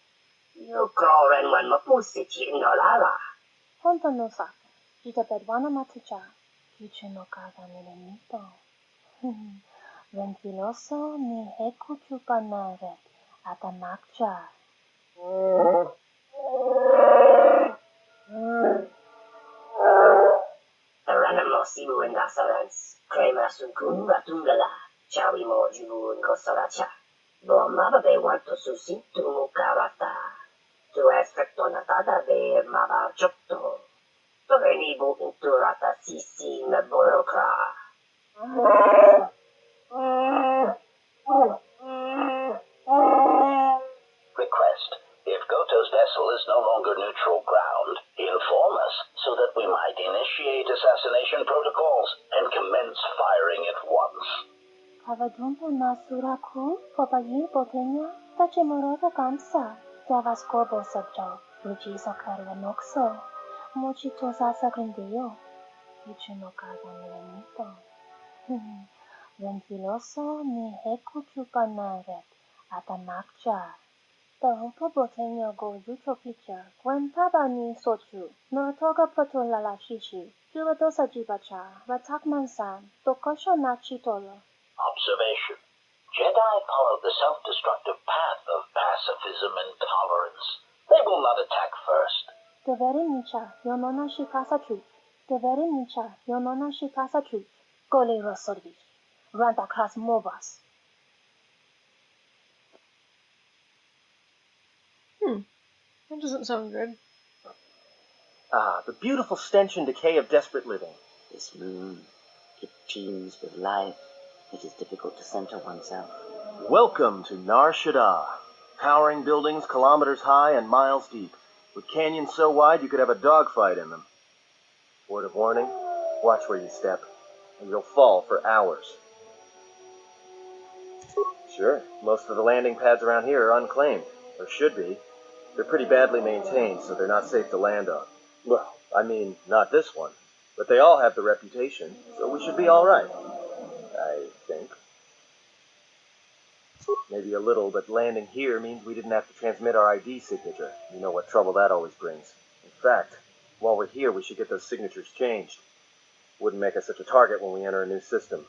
Yukoren wan mapusiti nolara. Honto no sake, jita bedwana matucha, kichu no kaga milenito. Ventiloso ni heku chupanare, atamakcha. Ranamosimu and Nasarans, Kramer Sunkun Ratungala, Chawi Mojibu and Kosaracha. Bomaba they want to susin to Mukarata. To aspect on Atada de Maba Chokto. To Renibu into Rata Sisi Naborokra. Request. If Goto's vessel is no longer neutral ground, inform us so that we might initiate assassination protocols and commence firing at once. Kavadumpa na suraku, popayi botenya, tachimurota kamsa, javaskobo sabjo, ruji sakarwa nokso, mochito sasakrindeyo, kichu no kaga milenito. Ventiloso ni heku chupanare, atamakcha. Tohopo botenyo go yucho picha, gwen taba ni sochu, no toga patola la shishi, jubadosa jibacha, ratakman-san, tokosho na chitolo. Observation. Jedi follow the self-destructive path of pacifism and tolerance. They will not attack first. Deveri nicha, yonona shikasa truth. Deveri nicha, yonona shikasa truth. Gole rosorvish. Ranta kras movas. That doesn't sound good. Ah, the beautiful stench and decay of desperate living. This moon, it teems with life. It is difficult to center oneself. Welcome to Nar Shaddaa. Towering buildings kilometers high and miles deep, with canyons so wide you could have a dogfight in them. Word of warning, watch where you step, or you'll fall for hours. Sure, most of the landing pads around here are unclaimed, or should be. They're pretty badly maintained, so they're not safe to land on. Well, I mean, not this one. But they all have the reputation, so we should be all right. I think. Maybe a little, but landing here means we didn't have to transmit our ID signature. You know what trouble that always brings. In fact, while we're here, we should get those signatures changed. Wouldn't make us such a target when we enter a new system.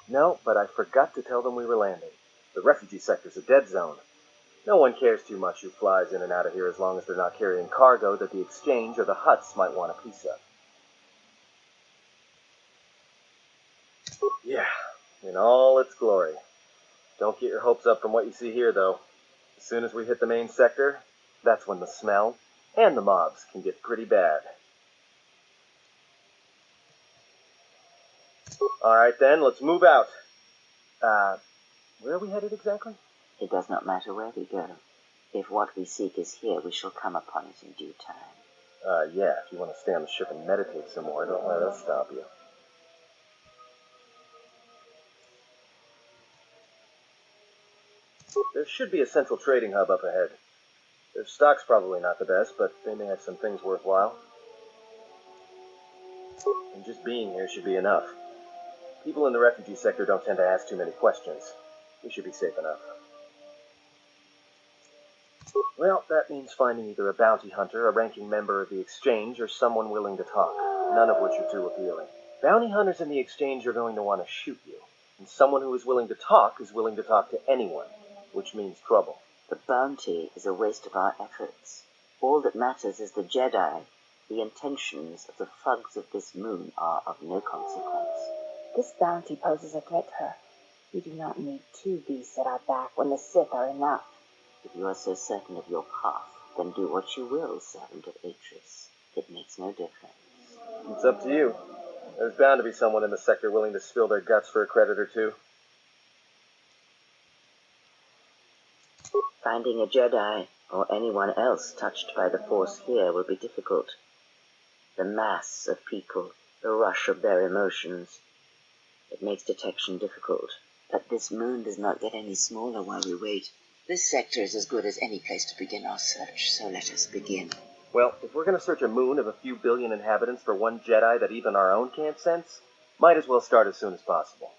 No, but I forgot to tell them we were landing. The refugee sector's a dead zone. No one cares too much who flies in and out of here as long as they're not carrying cargo that the exchange or the Hutts might want a piece of. Yeah, in all its glory. Don't get your hopes up from what you see here, though. As soon as we hit the main sector, that's when the smell and the mobs can get pretty bad. Alright then, let's move out. Where are we headed exactly? It does not matter where we go. If what we seek is here, we shall come upon it in due time. Yeah, if you want to stay on the ship and meditate some more, don't let us stop you. There should be a central trading hub up ahead. Their stock's probably not the best, but they may have some things worthwhile. And just being here should be enough. People in the refugee sector don't tend to ask too many questions. We should be safe enough. Well, that means finding either a bounty hunter, a ranking member of the exchange, or someone willing to talk, none of which are too appealing. Bounty hunters in the exchange are going to want to shoot you, and someone who is willing to talk to anyone, which means trouble. The bounty is a waste of our efforts. All that matters is the Jedi. The intentions of the thugs of this moon are of no consequence. This bounty poses a threat to her. We do not need 2 beasts at our back when the Sith are enough. If you are so certain of your path, then do what you will, servant of Atris. It makes no difference. It's up to you. There's bound to be someone in the sector willing to spill their guts for a credit or two. Finding a Jedi, or anyone else touched by the Force here, will be difficult. The mass of people, the rush of their emotions, it makes detection difficult. But this moon does not get any smaller while we wait. This sector is as good as any place to begin our search, so let us begin. Well, if we're going to search a moon of a few billion inhabitants for one Jedi that even our own can't sense, might as well start as soon as possible.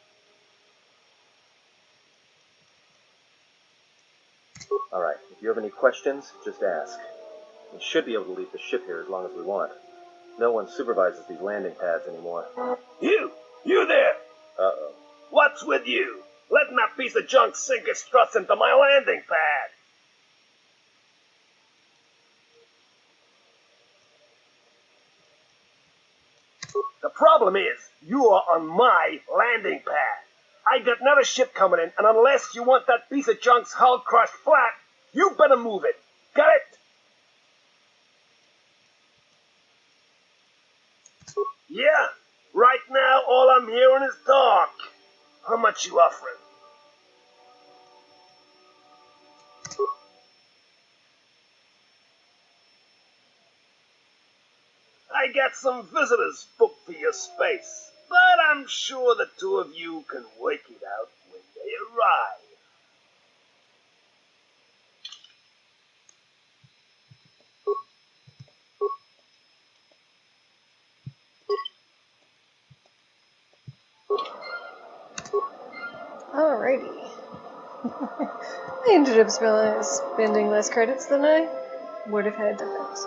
Alright, if you have any questions, just ask. We should be able to leave the ship here as long as we want. No one supervises these landing pads anymore. You there! Uh-oh. What's with you? Letting that piece of junk sink his struts into my landing pad! The problem is, you are on my landing pad. I got another ship coming in, and unless you want that piece of junk's hull crushed flat, you better move it. Got it? Yeah, right now all I'm hearing is talk. How much you offering? I got some visitors booked for your space, but I'm sure the 2 of you can work it out when they arrive. Alrighty. I ended up spending less credits than I would have had to have.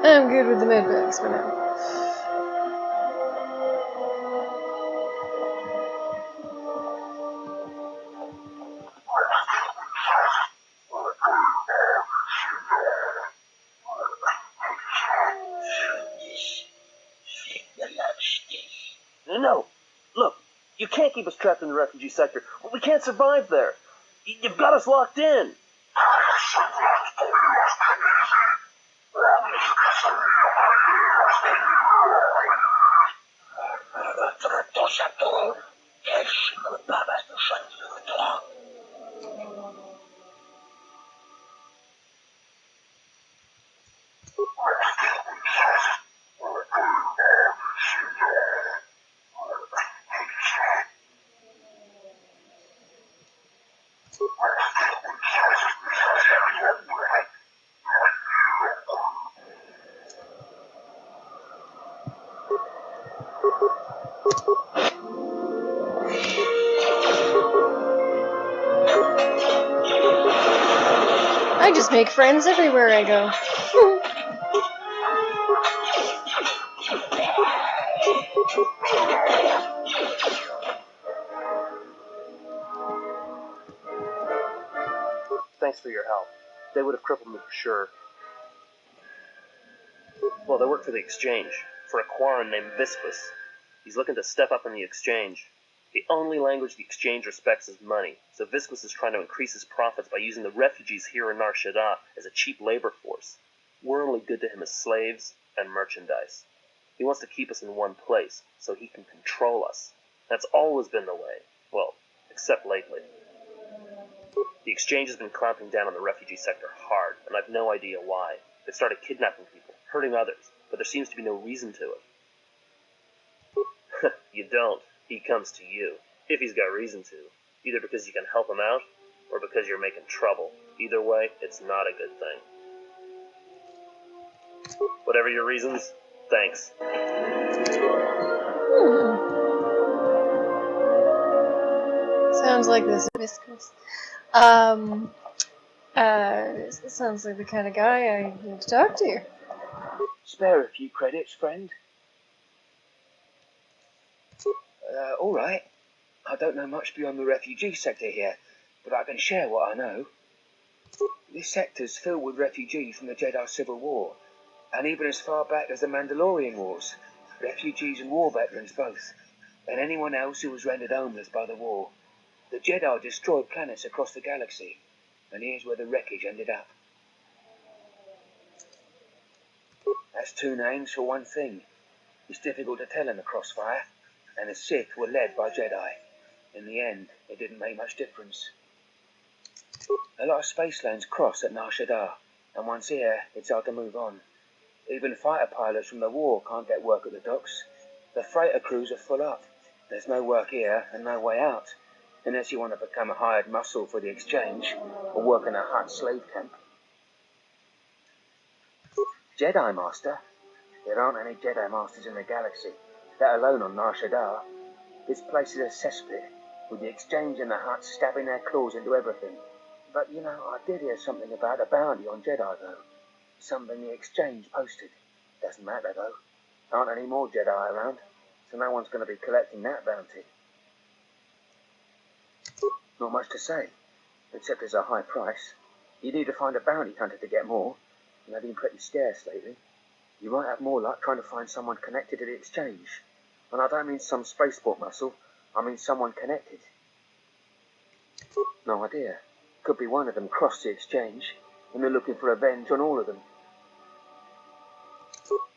I'm good with the medpacks for now. No, look, you can't keep us trapped in the refugee sector. We can't survive there. You've got us locked in. I just make friends everywhere I go. for your help. They would have crippled me for sure. Well, they work for the Exchange, for a Quarren named Viscus. He's looking to step up in the Exchange. The only language the Exchange respects is money, so Viscus is trying to increase his profits by using the refugees here in Nar Shaddaa as a cheap labor force. We're only good to him as slaves and merchandise. He wants to keep us in one place, so he can control us. That's always been the way. Well, except lately. The Exchange has been clamping down on the refugee sector hard, and I've no idea why. They've started kidnapping people, hurting others, but there seems to be no reason to it. You don't. He comes to you, if he's got reason to. Either because you can help him out, or because you're making trouble. Either way, it's not a good thing. Whatever your reasons, thanks. Sounds like this Viscous. Sounds like the kind of guy I need to talk to. Spare a few credits, friend? All right. I don't know much beyond the refugee sector here, but I can share what I know. This sector's filled with refugees from the Jedi Civil War, and even as far back as the Mandalorian Wars, refugees and war veterans both, and anyone else who was rendered homeless by the war. The Jedi destroyed planets across the galaxy, and here's where the wreckage ended up. That's two names for one thing. It's difficult to tell in the crossfire, and the Sith were led by Jedi. In the end, it didn't make much difference. A lot of space lanes cross at Nar Shaddaa, and once here, it's hard to move on. Even fighter pilots from the war can't get work at the docks. The freighter crews are full up. There's no work here and no way out, unless you want to become a hired muscle for the Exchange, or work in a Hutt slave camp. Jedi Master? There aren't any Jedi Masters in the galaxy, let alone on Nar Shaddaa. This place is a cesspit, with the Exchange and the Hutts stabbing their claws into everything. But, you know, I did hear something about a bounty on Jedi, though. Something the Exchange posted. Doesn't matter, though. Aren't any more Jedi around, so no one's going to be collecting that bounty. Not much to say, except it's a high price. You need to find a bounty hunter to get more, and they've been pretty scarce lately. You might have more luck trying to find someone connected to the Exchange. And I don't mean some spaceport muscle, I mean someone connected. No idea. Could be one of them crossed the Exchange, and they're looking for revenge on all of them.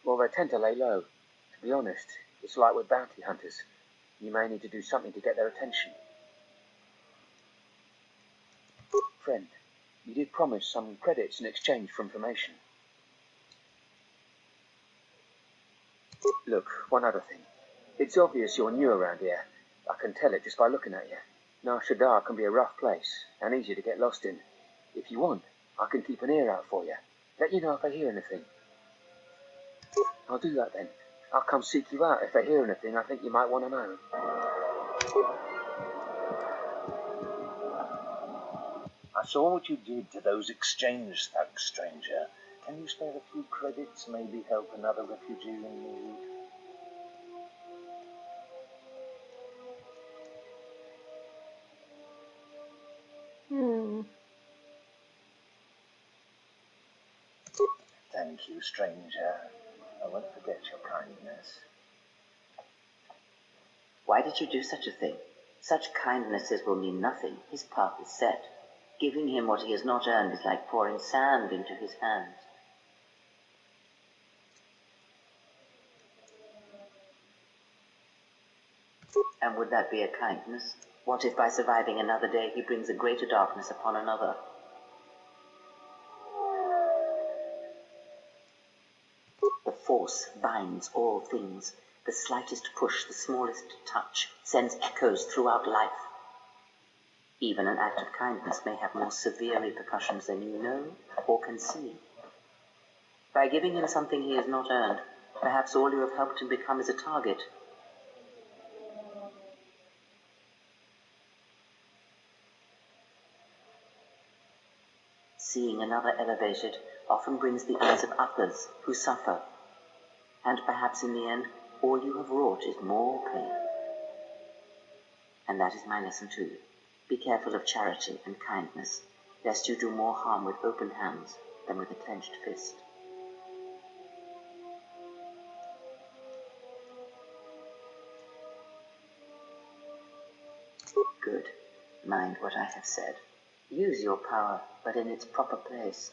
Well, they tend to lay low. To be honest, it's like with bounty hunters. You may need to do something to get their attention. Friend, you did promise some credits in exchange for information. Look, one other thing. It's obvious you're new around here. I can tell it just by looking at you. Nar Shaddaa can be a rough place, and easy to get lost in. If you want, I can keep an ear out for you. Let you know if I hear anything. I'll do that then. I'll come seek you out if I hear anything I think you might want to know. I saw what you did to those Exchange thugs, stranger. Can you spare a few credits, maybe help another refugee in need? Thank you, stranger. I won't forget your kindness. Why did you do such a thing? Such kindnesses will mean nothing. His path is set. Giving him what he has not earned is like pouring sand into his hands. And would that be a kindness? What if by surviving another day he brings a greater darkness upon another? The Force binds all things. The slightest push, the smallest touch, sends echoes throughout life. Even an act of kindness may have more severe repercussions than you know or can see. By giving him something he has not earned, perhaps all you have helped him become is a target. Seeing another elevated often brings the eyes of others who suffer. And perhaps in the end, all you have wrought is more pain. And that is my lesson to you. Be careful of charity and kindness. lest you do more harm with open hands than with a clenched fist. Good. Mind what I have said. Use your power, but in its proper place.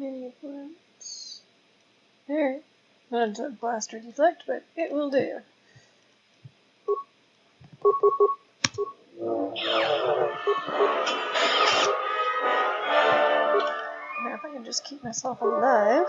Many plants. There. Not a blaster deflect, but it will do. Now if I can just keep myself alive.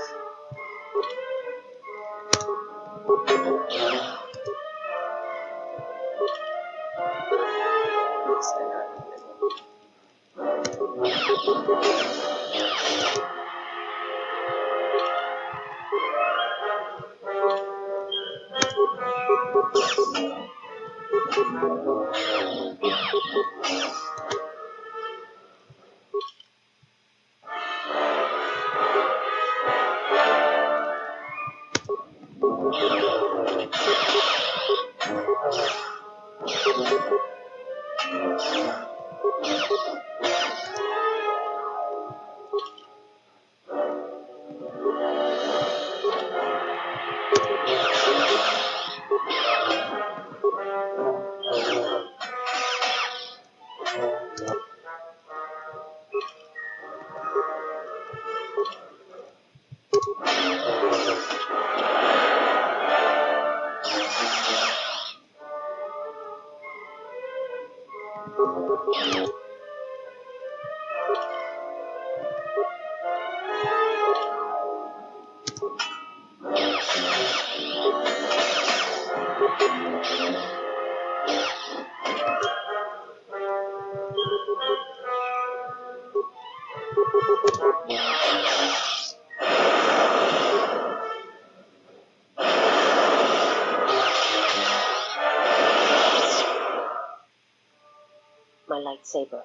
My lightsaber.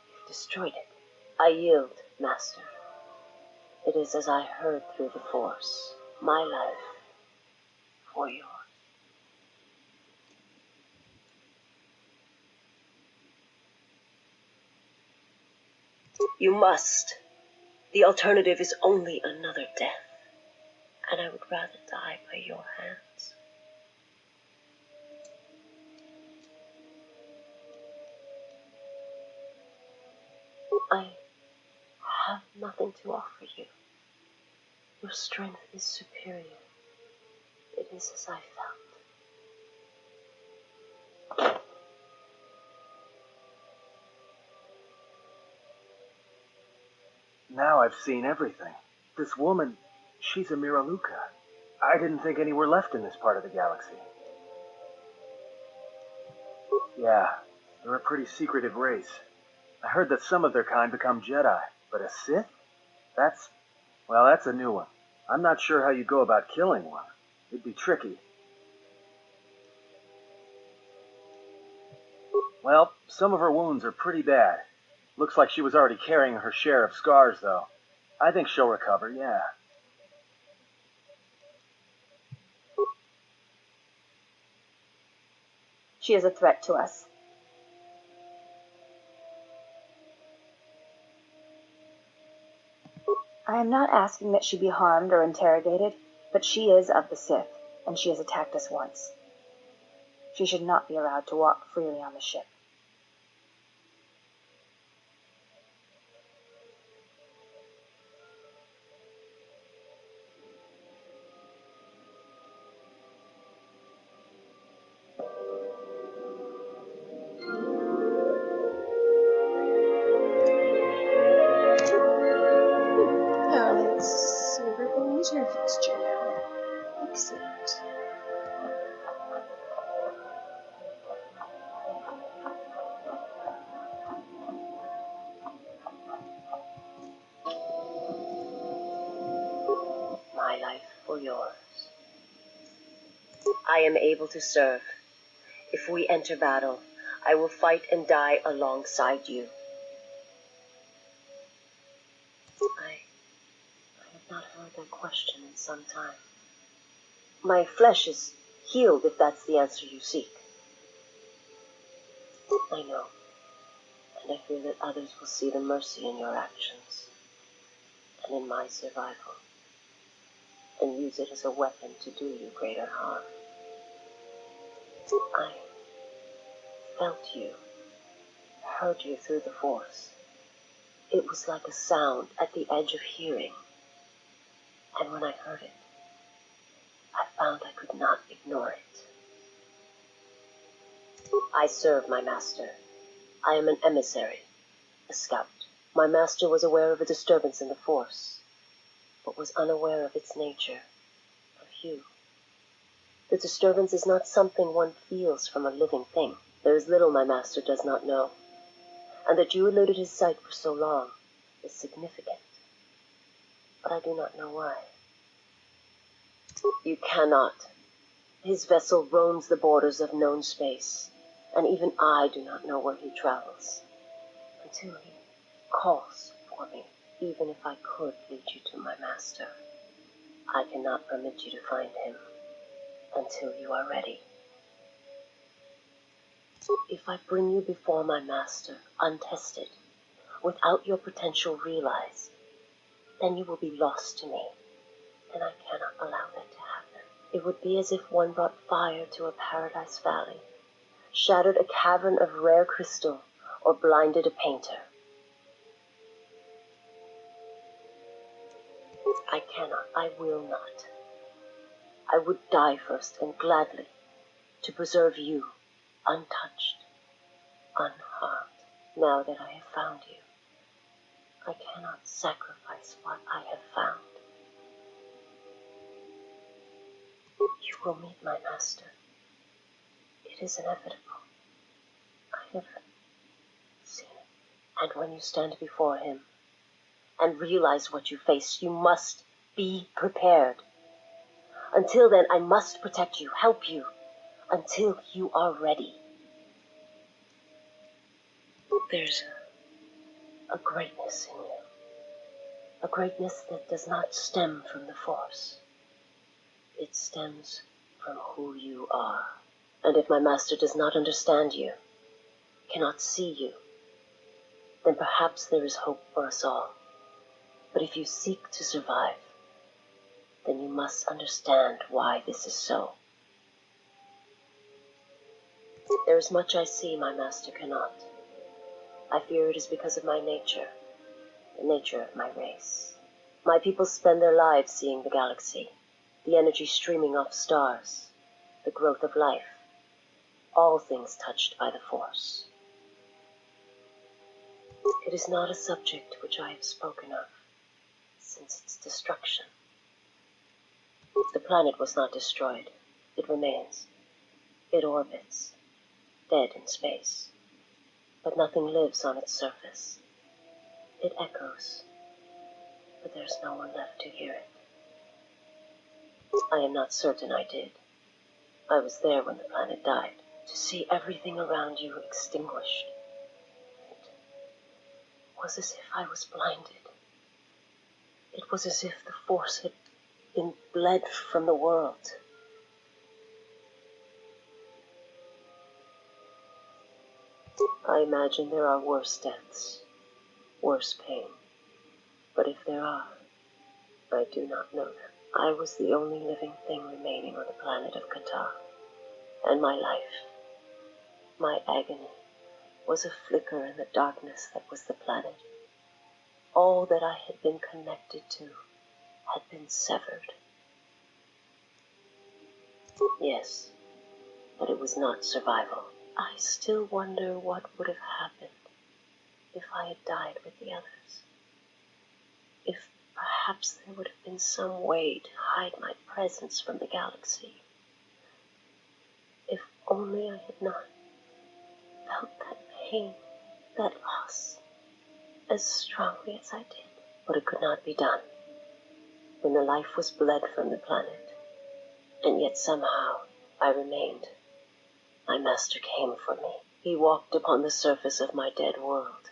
You've destroyed it. I yield, Master. It is as I heard through the Force. My life for yours. You must. The alternative is only another death. And I would rather die by your hands. I have nothing to offer you. Your strength is superior. It is as I felt. Now I've seen everything. This woman, she's a Miraluka. I didn't think any were left in this part of the galaxy. Yeah, they're a pretty secretive race. I heard that some of their kind become Jedi, but a Sith? That's a new one. I'm not sure how you go about killing one. It'd be tricky. Well, some of her wounds are pretty bad. Looks like she was already carrying her share of scars, though. I think she'll recover, yeah. She is a threat to us. I am not asking that she be harmed or interrogated, but she is of the Sith, and she has attacked us once. She should not be allowed to walk freely on the ship. Oh, let's overbring the turn fixture now. Excellent. My life for yours. I am able to serve. If we enter battle, I will fight and die alongside you. I have not heard that question in some time. My flesh is healed, if that's the answer you seek. I know, and I fear that others will see the mercy in your actions, and in my survival, and use it as a weapon to do you greater harm. I felt you, heard you through the Force. It was like a sound at the edge of hearing, and when I heard it, I found I could not ignore it. I serve my master. I am an emissary, a scout. My master was aware of a disturbance in the Force, but was unaware of its nature, of you. The disturbance is not something one feels from a living thing. There is little my master does not know, and that you eluded his sight for so long is significant. But I do not know why. You cannot. His vessel roams the borders of known space, and even I do not know where he travels, until he calls for me, even if I could lead you to my master. I cannot permit you to find him until you are ready. If I bring you before my master, untested, without your potential realized, then you will be lost to me, and I cannot allow that to happen. It would be as if one brought fire to a paradise valley, shattered a cavern of rare crystal, or blinded a painter. I cannot, I will not. I would die first, and gladly, to preserve you, untouched, unharmed. Now that I have found you, I cannot sacrifice what I have found. You will meet my master. It is inevitable. I have seen it. And when you stand before him and realize what you face, you must be prepared. Until then, I must protect you, help you, until you are ready. There's a greatness in you. A greatness that does not stem from the Force. It stems from who you are. And if my master does not understand you, cannot see you, then perhaps there is hope for us all. But if you seek to survive, then you must understand why this is so. There is much I see my master cannot. I fear it is because of my nature, the nature of my race. My people spend their lives seeing the galaxy, the energy streaming off stars, the growth of life, all things touched by the Force. It is not a subject which I have spoken of since its destruction. The planet was not destroyed. It remains. It orbits, dead in space. But nothing lives on its surface. It echoes, but there's no one left to hear it. I am not certain I did. I was there when the planet died. to see everything around you extinguished. It was as if I was blinded. It was as if the Force had been bled from the world. I imagine there are worse deaths, worse pain. But if there are, I do not know them. I was the only living thing remaining on the planet of Kotor, and my life, my agony, was a flicker in the darkness that was the planet. All that I had been connected to had been severed. Yes, but it was not survival. I still wonder what would have happened if I had died with the others. If perhaps there would have been some way to hide my presence from the galaxy. If only I had not felt that pain, that loss, as strongly as I did. But it could not be done. When the life was bled from the planet, and yet somehow I remained, my master came for me. He walked upon the surface of my dead world,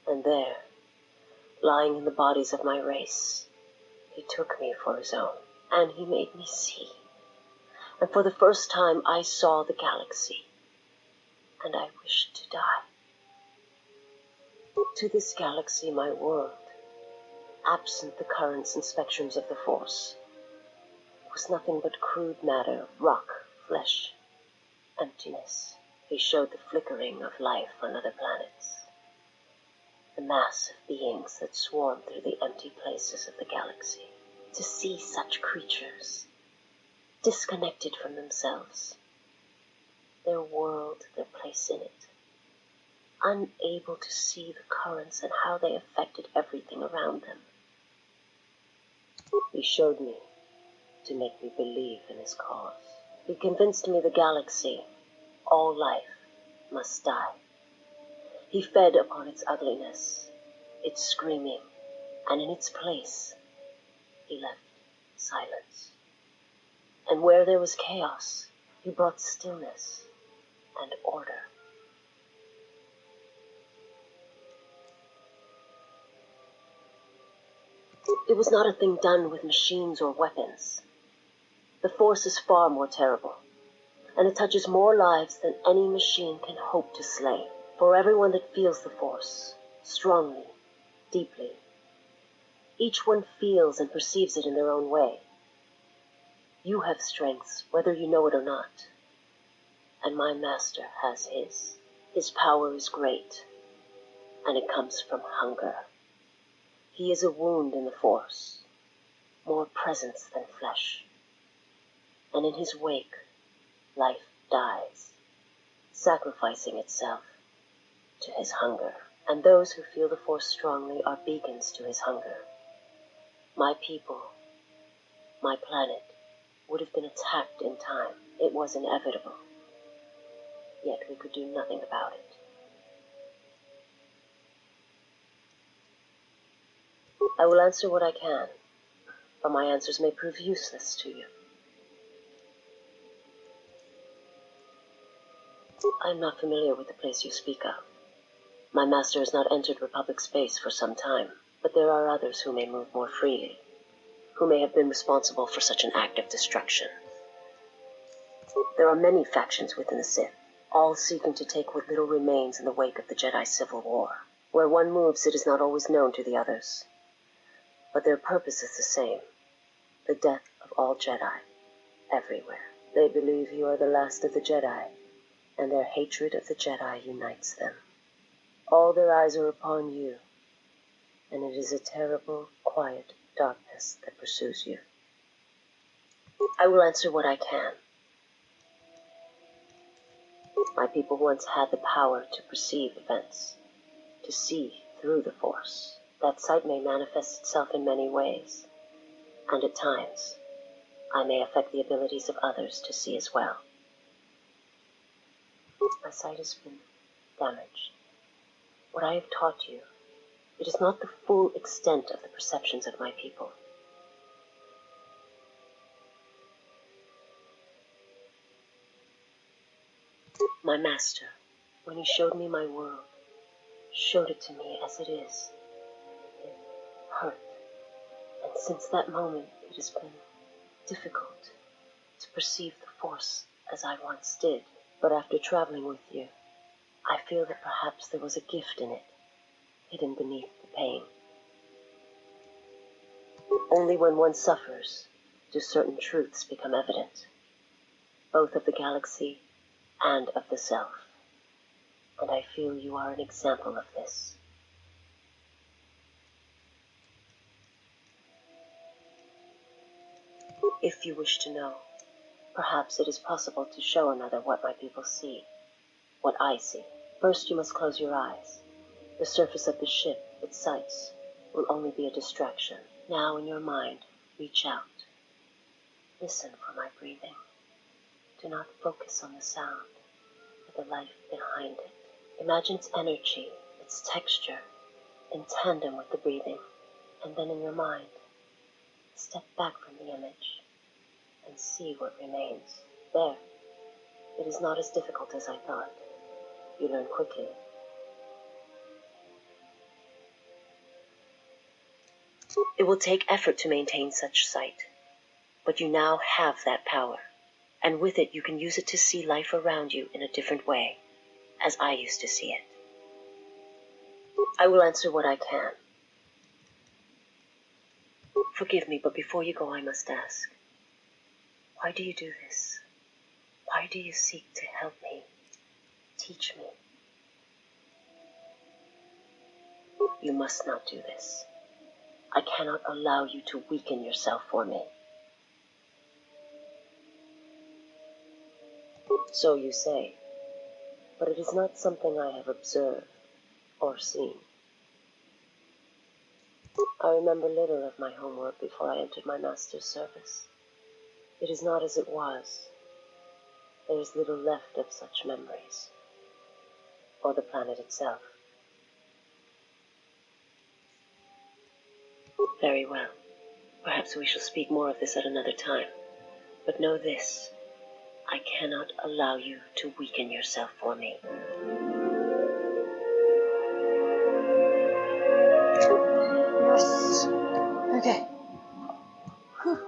and there, lying in the bodies of my race, he took me for his own, and he made me see. And for the first time I saw the galaxy, and I wished to die. To this galaxy, my world, absent the currents and spectrums of the Force, was nothing but crude matter, rock, flesh, emptiness. He showed the flickering of life on other planets, the mass of beings that swarmed through the empty places of the galaxy. To see such creatures, disconnected from themselves, their world, their place in it, unable to see the currents and how they affected everything around them. He showed me to make me believe in his cause. He convinced me the galaxy, all life, must die. He fed upon its ugliness, its screaming, and in its place, he left silence. And where there was chaos, he brought stillness and order. It was not a thing done with machines or weapons. The Force is far more terrible, and it touches more lives than any machine can hope to slay. For everyone that feels the Force, strongly, deeply, each one feels and perceives it in their own way. You have strengths, whether you know it or not, and my master has his. His power is great, and it comes from hunger. He is a wound in the Force, more presence than flesh. And in his wake, life dies, sacrificing itself to his hunger. And those who feel the Force strongly are beacons to his hunger. My people, my planet, would have been attacked in time. It was inevitable. Yet we could do nothing about it. I will answer what I can, but my answers may prove useless to you. I am not familiar with the place you speak of. My master has not entered Republic space for some time, but there are others who may move more freely, who may have been responsible for such an act of destruction. There are many factions within the Sith, all seeking to take what little remains in the wake of the Jedi Civil War. Where one moves, it is not always known to the others. But their purpose is the same, the death of all Jedi, everywhere. They believe you are the last of the Jedi, and their hatred of the Jedi unites them. All their eyes are upon you, and it is a terrible, quiet darkness that pursues you. I will answer what I can. My people once had the power to perceive events, to see through the Force. That sight may manifest itself in many ways, and at times, I may affect the abilities of others to see as well. My sight has been damaged. What I have taught you, it is not the full extent of the perceptions of my people. My master, when he showed me my world, showed it to me as it is. It hurt. And since that moment, it has been difficult to perceive the Force as I once did. But after traveling with you, I feel that perhaps there was a gift in it, hidden beneath the pain. Only when one suffers do certain truths become evident, both of the galaxy and of the self. And I feel you are an example of this. If you wish to know, perhaps it is possible to show another what my people see, what I see. First, you must close your eyes. The surface of the ship, its sights, will only be a distraction. Now, in your mind, reach out. Listen for my breathing. Do not focus on the sound, but the life behind it. Imagine its energy, its texture, in tandem with the breathing. And then in your mind, step back from the image and see what remains. There. It is not as difficult as I thought. You learn quickly. It will take effort to maintain such sight, but you now have that power, and with it you can use it to see life around you in a different way, as I used to see it. I will answer what I can. Forgive me, but before you go I must ask, why do you do this? Why do you seek to help me, teach me? You must not do this. I cannot allow you to weaken yourself for me. So you say, but it is not something I have observed or seen. I remember little of my homeworld before I entered my master's service. It is not as it was. There is little left of such memories, or the planet itself. Very well. Perhaps we shall speak more of this at another time. But know this, I cannot allow you to weaken yourself for me. Yes. Okay. Whew.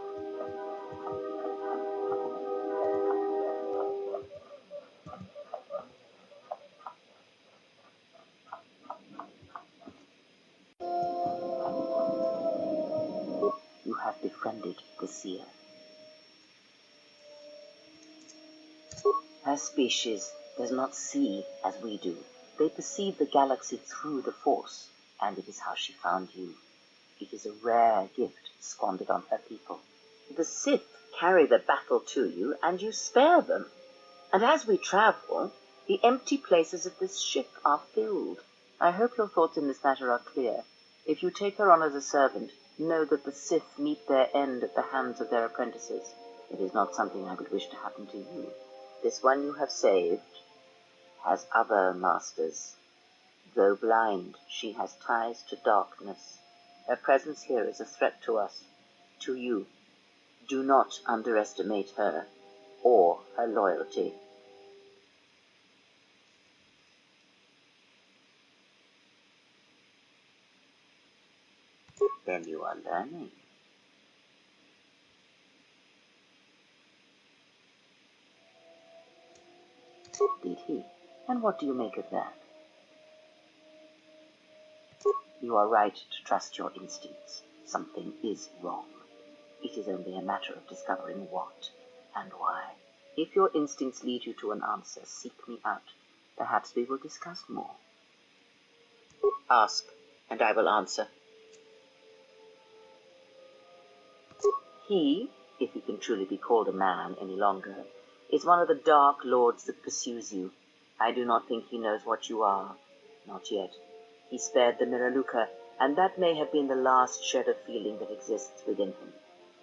You have befriended the seer. Her species does not see as we do. They perceive the galaxy through the Force, and it is how she found you. It is a rare gift squandered on her people. The Sith carry the battle to you, and you spare them. And as we travel, the empty places of this ship are filled. I hope your thoughts in this matter are clear. If you take her on as a servant, know that the Sith meet their end at the hands of their apprentices. It is not something I would wish to happen to you. This one you have saved has other masters. Though blind, she has ties to darkness. Her presence here is a threat to us, to you. Do not underestimate her or her loyalty. Then you are learning. Did he? And what do you make of that? You are right to trust your instincts. Something is wrong. It is only a matter of discovering what and why. If your instincts lead you to an answer, seek me out. Perhaps we will discuss more. Ask, and I will answer. He, if he can truly be called a man any longer, is one of the dark lords that pursues you. I do not think he knows what you are. Not yet. He spared the Miraluka, and that may have been the last shred of feeling that exists within him.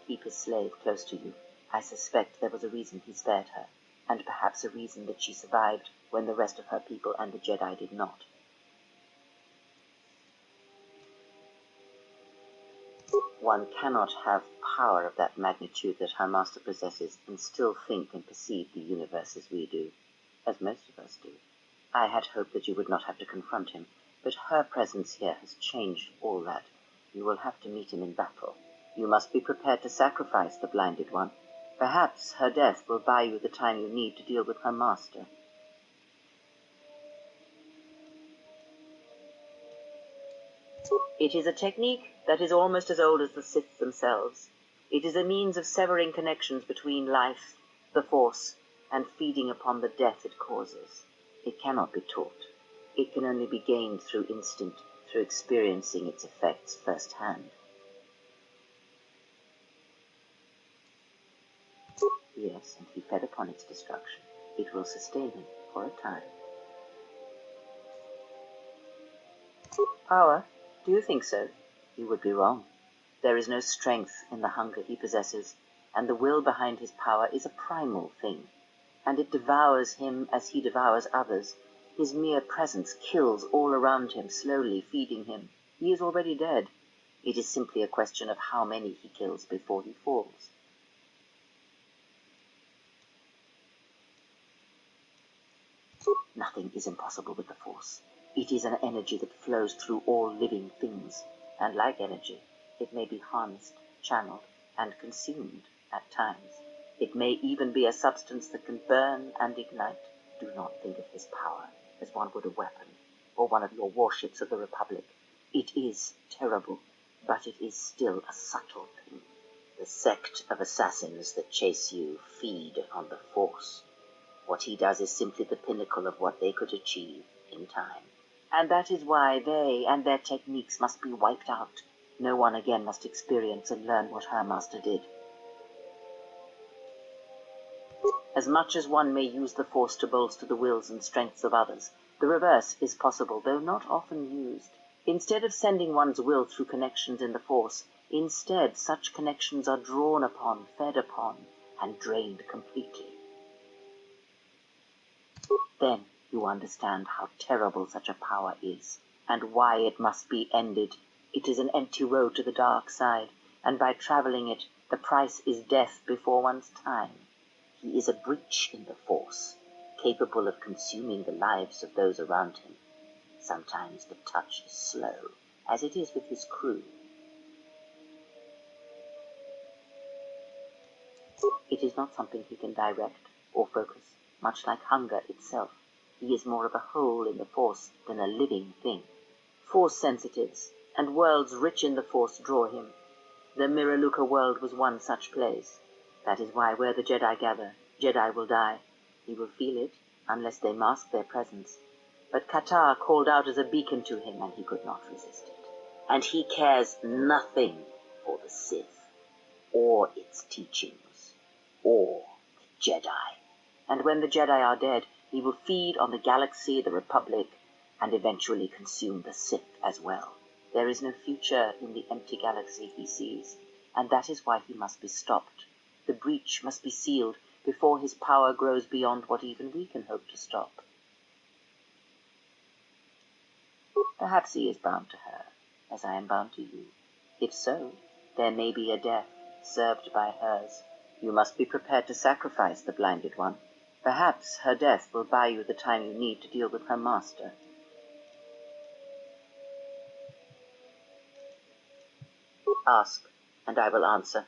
Keep his slave close to you. I suspect there was a reason he spared her, and perhaps a reason that she survived when the rest of her people and the Jedi did not. One cannot have power of that magnitude that her master possesses and still think and perceive the universe as we do. as most of us do. I had hoped that you would not have to confront him, but her presence here has changed all that. You will have to meet him in battle. You must be prepared to sacrifice the Blinded One. Perhaps her death will buy you the time you need to deal with her master. It is a technique that is almost as old as the Sith themselves. It is a means of severing connections between life, the Force, and feeding upon the death it causes. It cannot be taught. It can only be gained through instinct, through experiencing its effects firsthand. Yes, and he fed upon its destruction. It will sustain him for a time. Power? Do you think so? You would be wrong. There is no strength in the hunger he possesses, and the will behind his power is a primal thing, and it devours him as he devours others. His mere presence kills all around him, slowly feeding him. He is already dead. It is simply a question of how many he kills before he falls. Nothing is impossible with the Force. It is an energy that flows through all living things, and like energy, it may be harnessed, channeled, and consumed at times. It may even be a substance that can burn and ignite. Do not think of his power as one would a weapon, or one of your warships of the Republic. It is terrible, but it is still a subtle thing. The sect of assassins that chase you feed on the Force. What he does is simply the pinnacle of what they could achieve in time. And that is why they and their techniques must be wiped out. No one again must experience and learn what her master did. As much as one may use the Force to bolster the wills and strengths of others, the reverse is possible, though not often used. Instead of sending one's will through connections in the Force, instead such connections are drawn upon, fed upon, and drained completely. Then you understand how terrible such a power is, and why it must be ended. It is an empty road to the dark side, and by traveling it, the price is death before one's time. He is a breach in the Force, capable of consuming the lives of those around him. Sometimes the touch is slow, as it is with his crew. It is not something he can direct or focus, much like hunger itself. He is more of a hole in the Force than a living thing. Force sensitives and worlds rich in the Force draw him. The Miraluka world was one such place. That is why where the Jedi gather, Jedi will die. He will feel it, unless they mask their presence. But Kotor called out as a beacon to him, and he could not resist it. And he cares nothing for the Sith, or its teachings, or the Jedi. And when the Jedi are dead, he will feed on the galaxy, the Republic, and eventually consume the Sith as well. There is no future in the empty galaxy he sees, and that is why he must be stopped. The breach must be sealed before his power grows beyond what even we can hope to stop. Perhaps he is bound to her, as I am bound to you. If so, there may be a death served by hers. You must be prepared to sacrifice the Blinded One. Perhaps her death will buy you the time you need to deal with her master. Ask, and I will answer.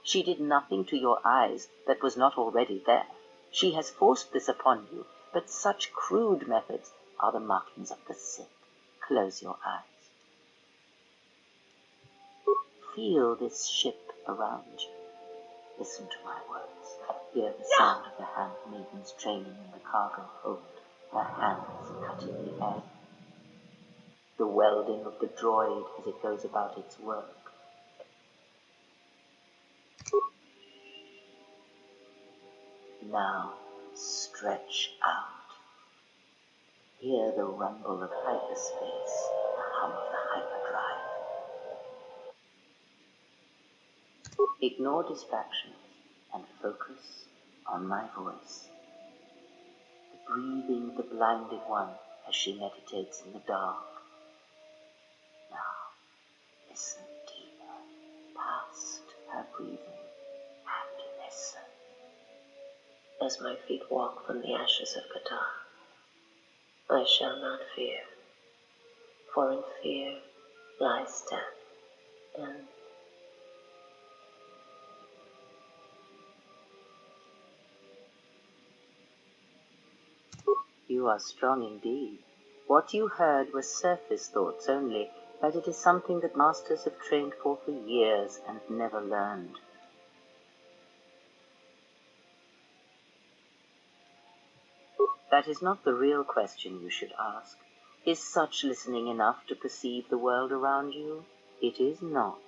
She did nothing to your eyes that was not already there. She has forced this upon you, but such crude methods are the markings of the Sith. Close your eyes. Feel this ship around you. Listen to my words. Hear the sound of the Handmaidens training in the cargo hold, their hands cutting the air. The welding of the droid as it goes about its work. Now stretch out. Hear the rumble of hyperspace, the hum of the hyperdrive. Ignore distractions and focus on my voice. The breathing of the Blinded One as she meditates in the dark. Now, listen deeper, past her breathing, and listen. as my feet walk from the ashes of Kotor. I shall not fear, for in fear lies death, and you are strong indeed. What you heard was surface thoughts only, but it is something that masters have trained for years and never learned. That is not the real question you should ask. Is such listening enough to perceive the world around you? It is not,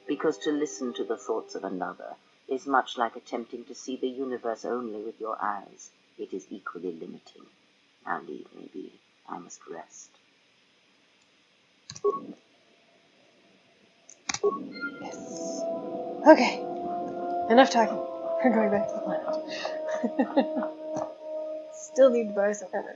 because to listen to the thoughts of another is much like attempting to see the universe only with your eyes. It is equally limiting. Now leave me be. I must rest. Yes. Okay. Enough talking. We're going back to the planet. Still need to buy some armor.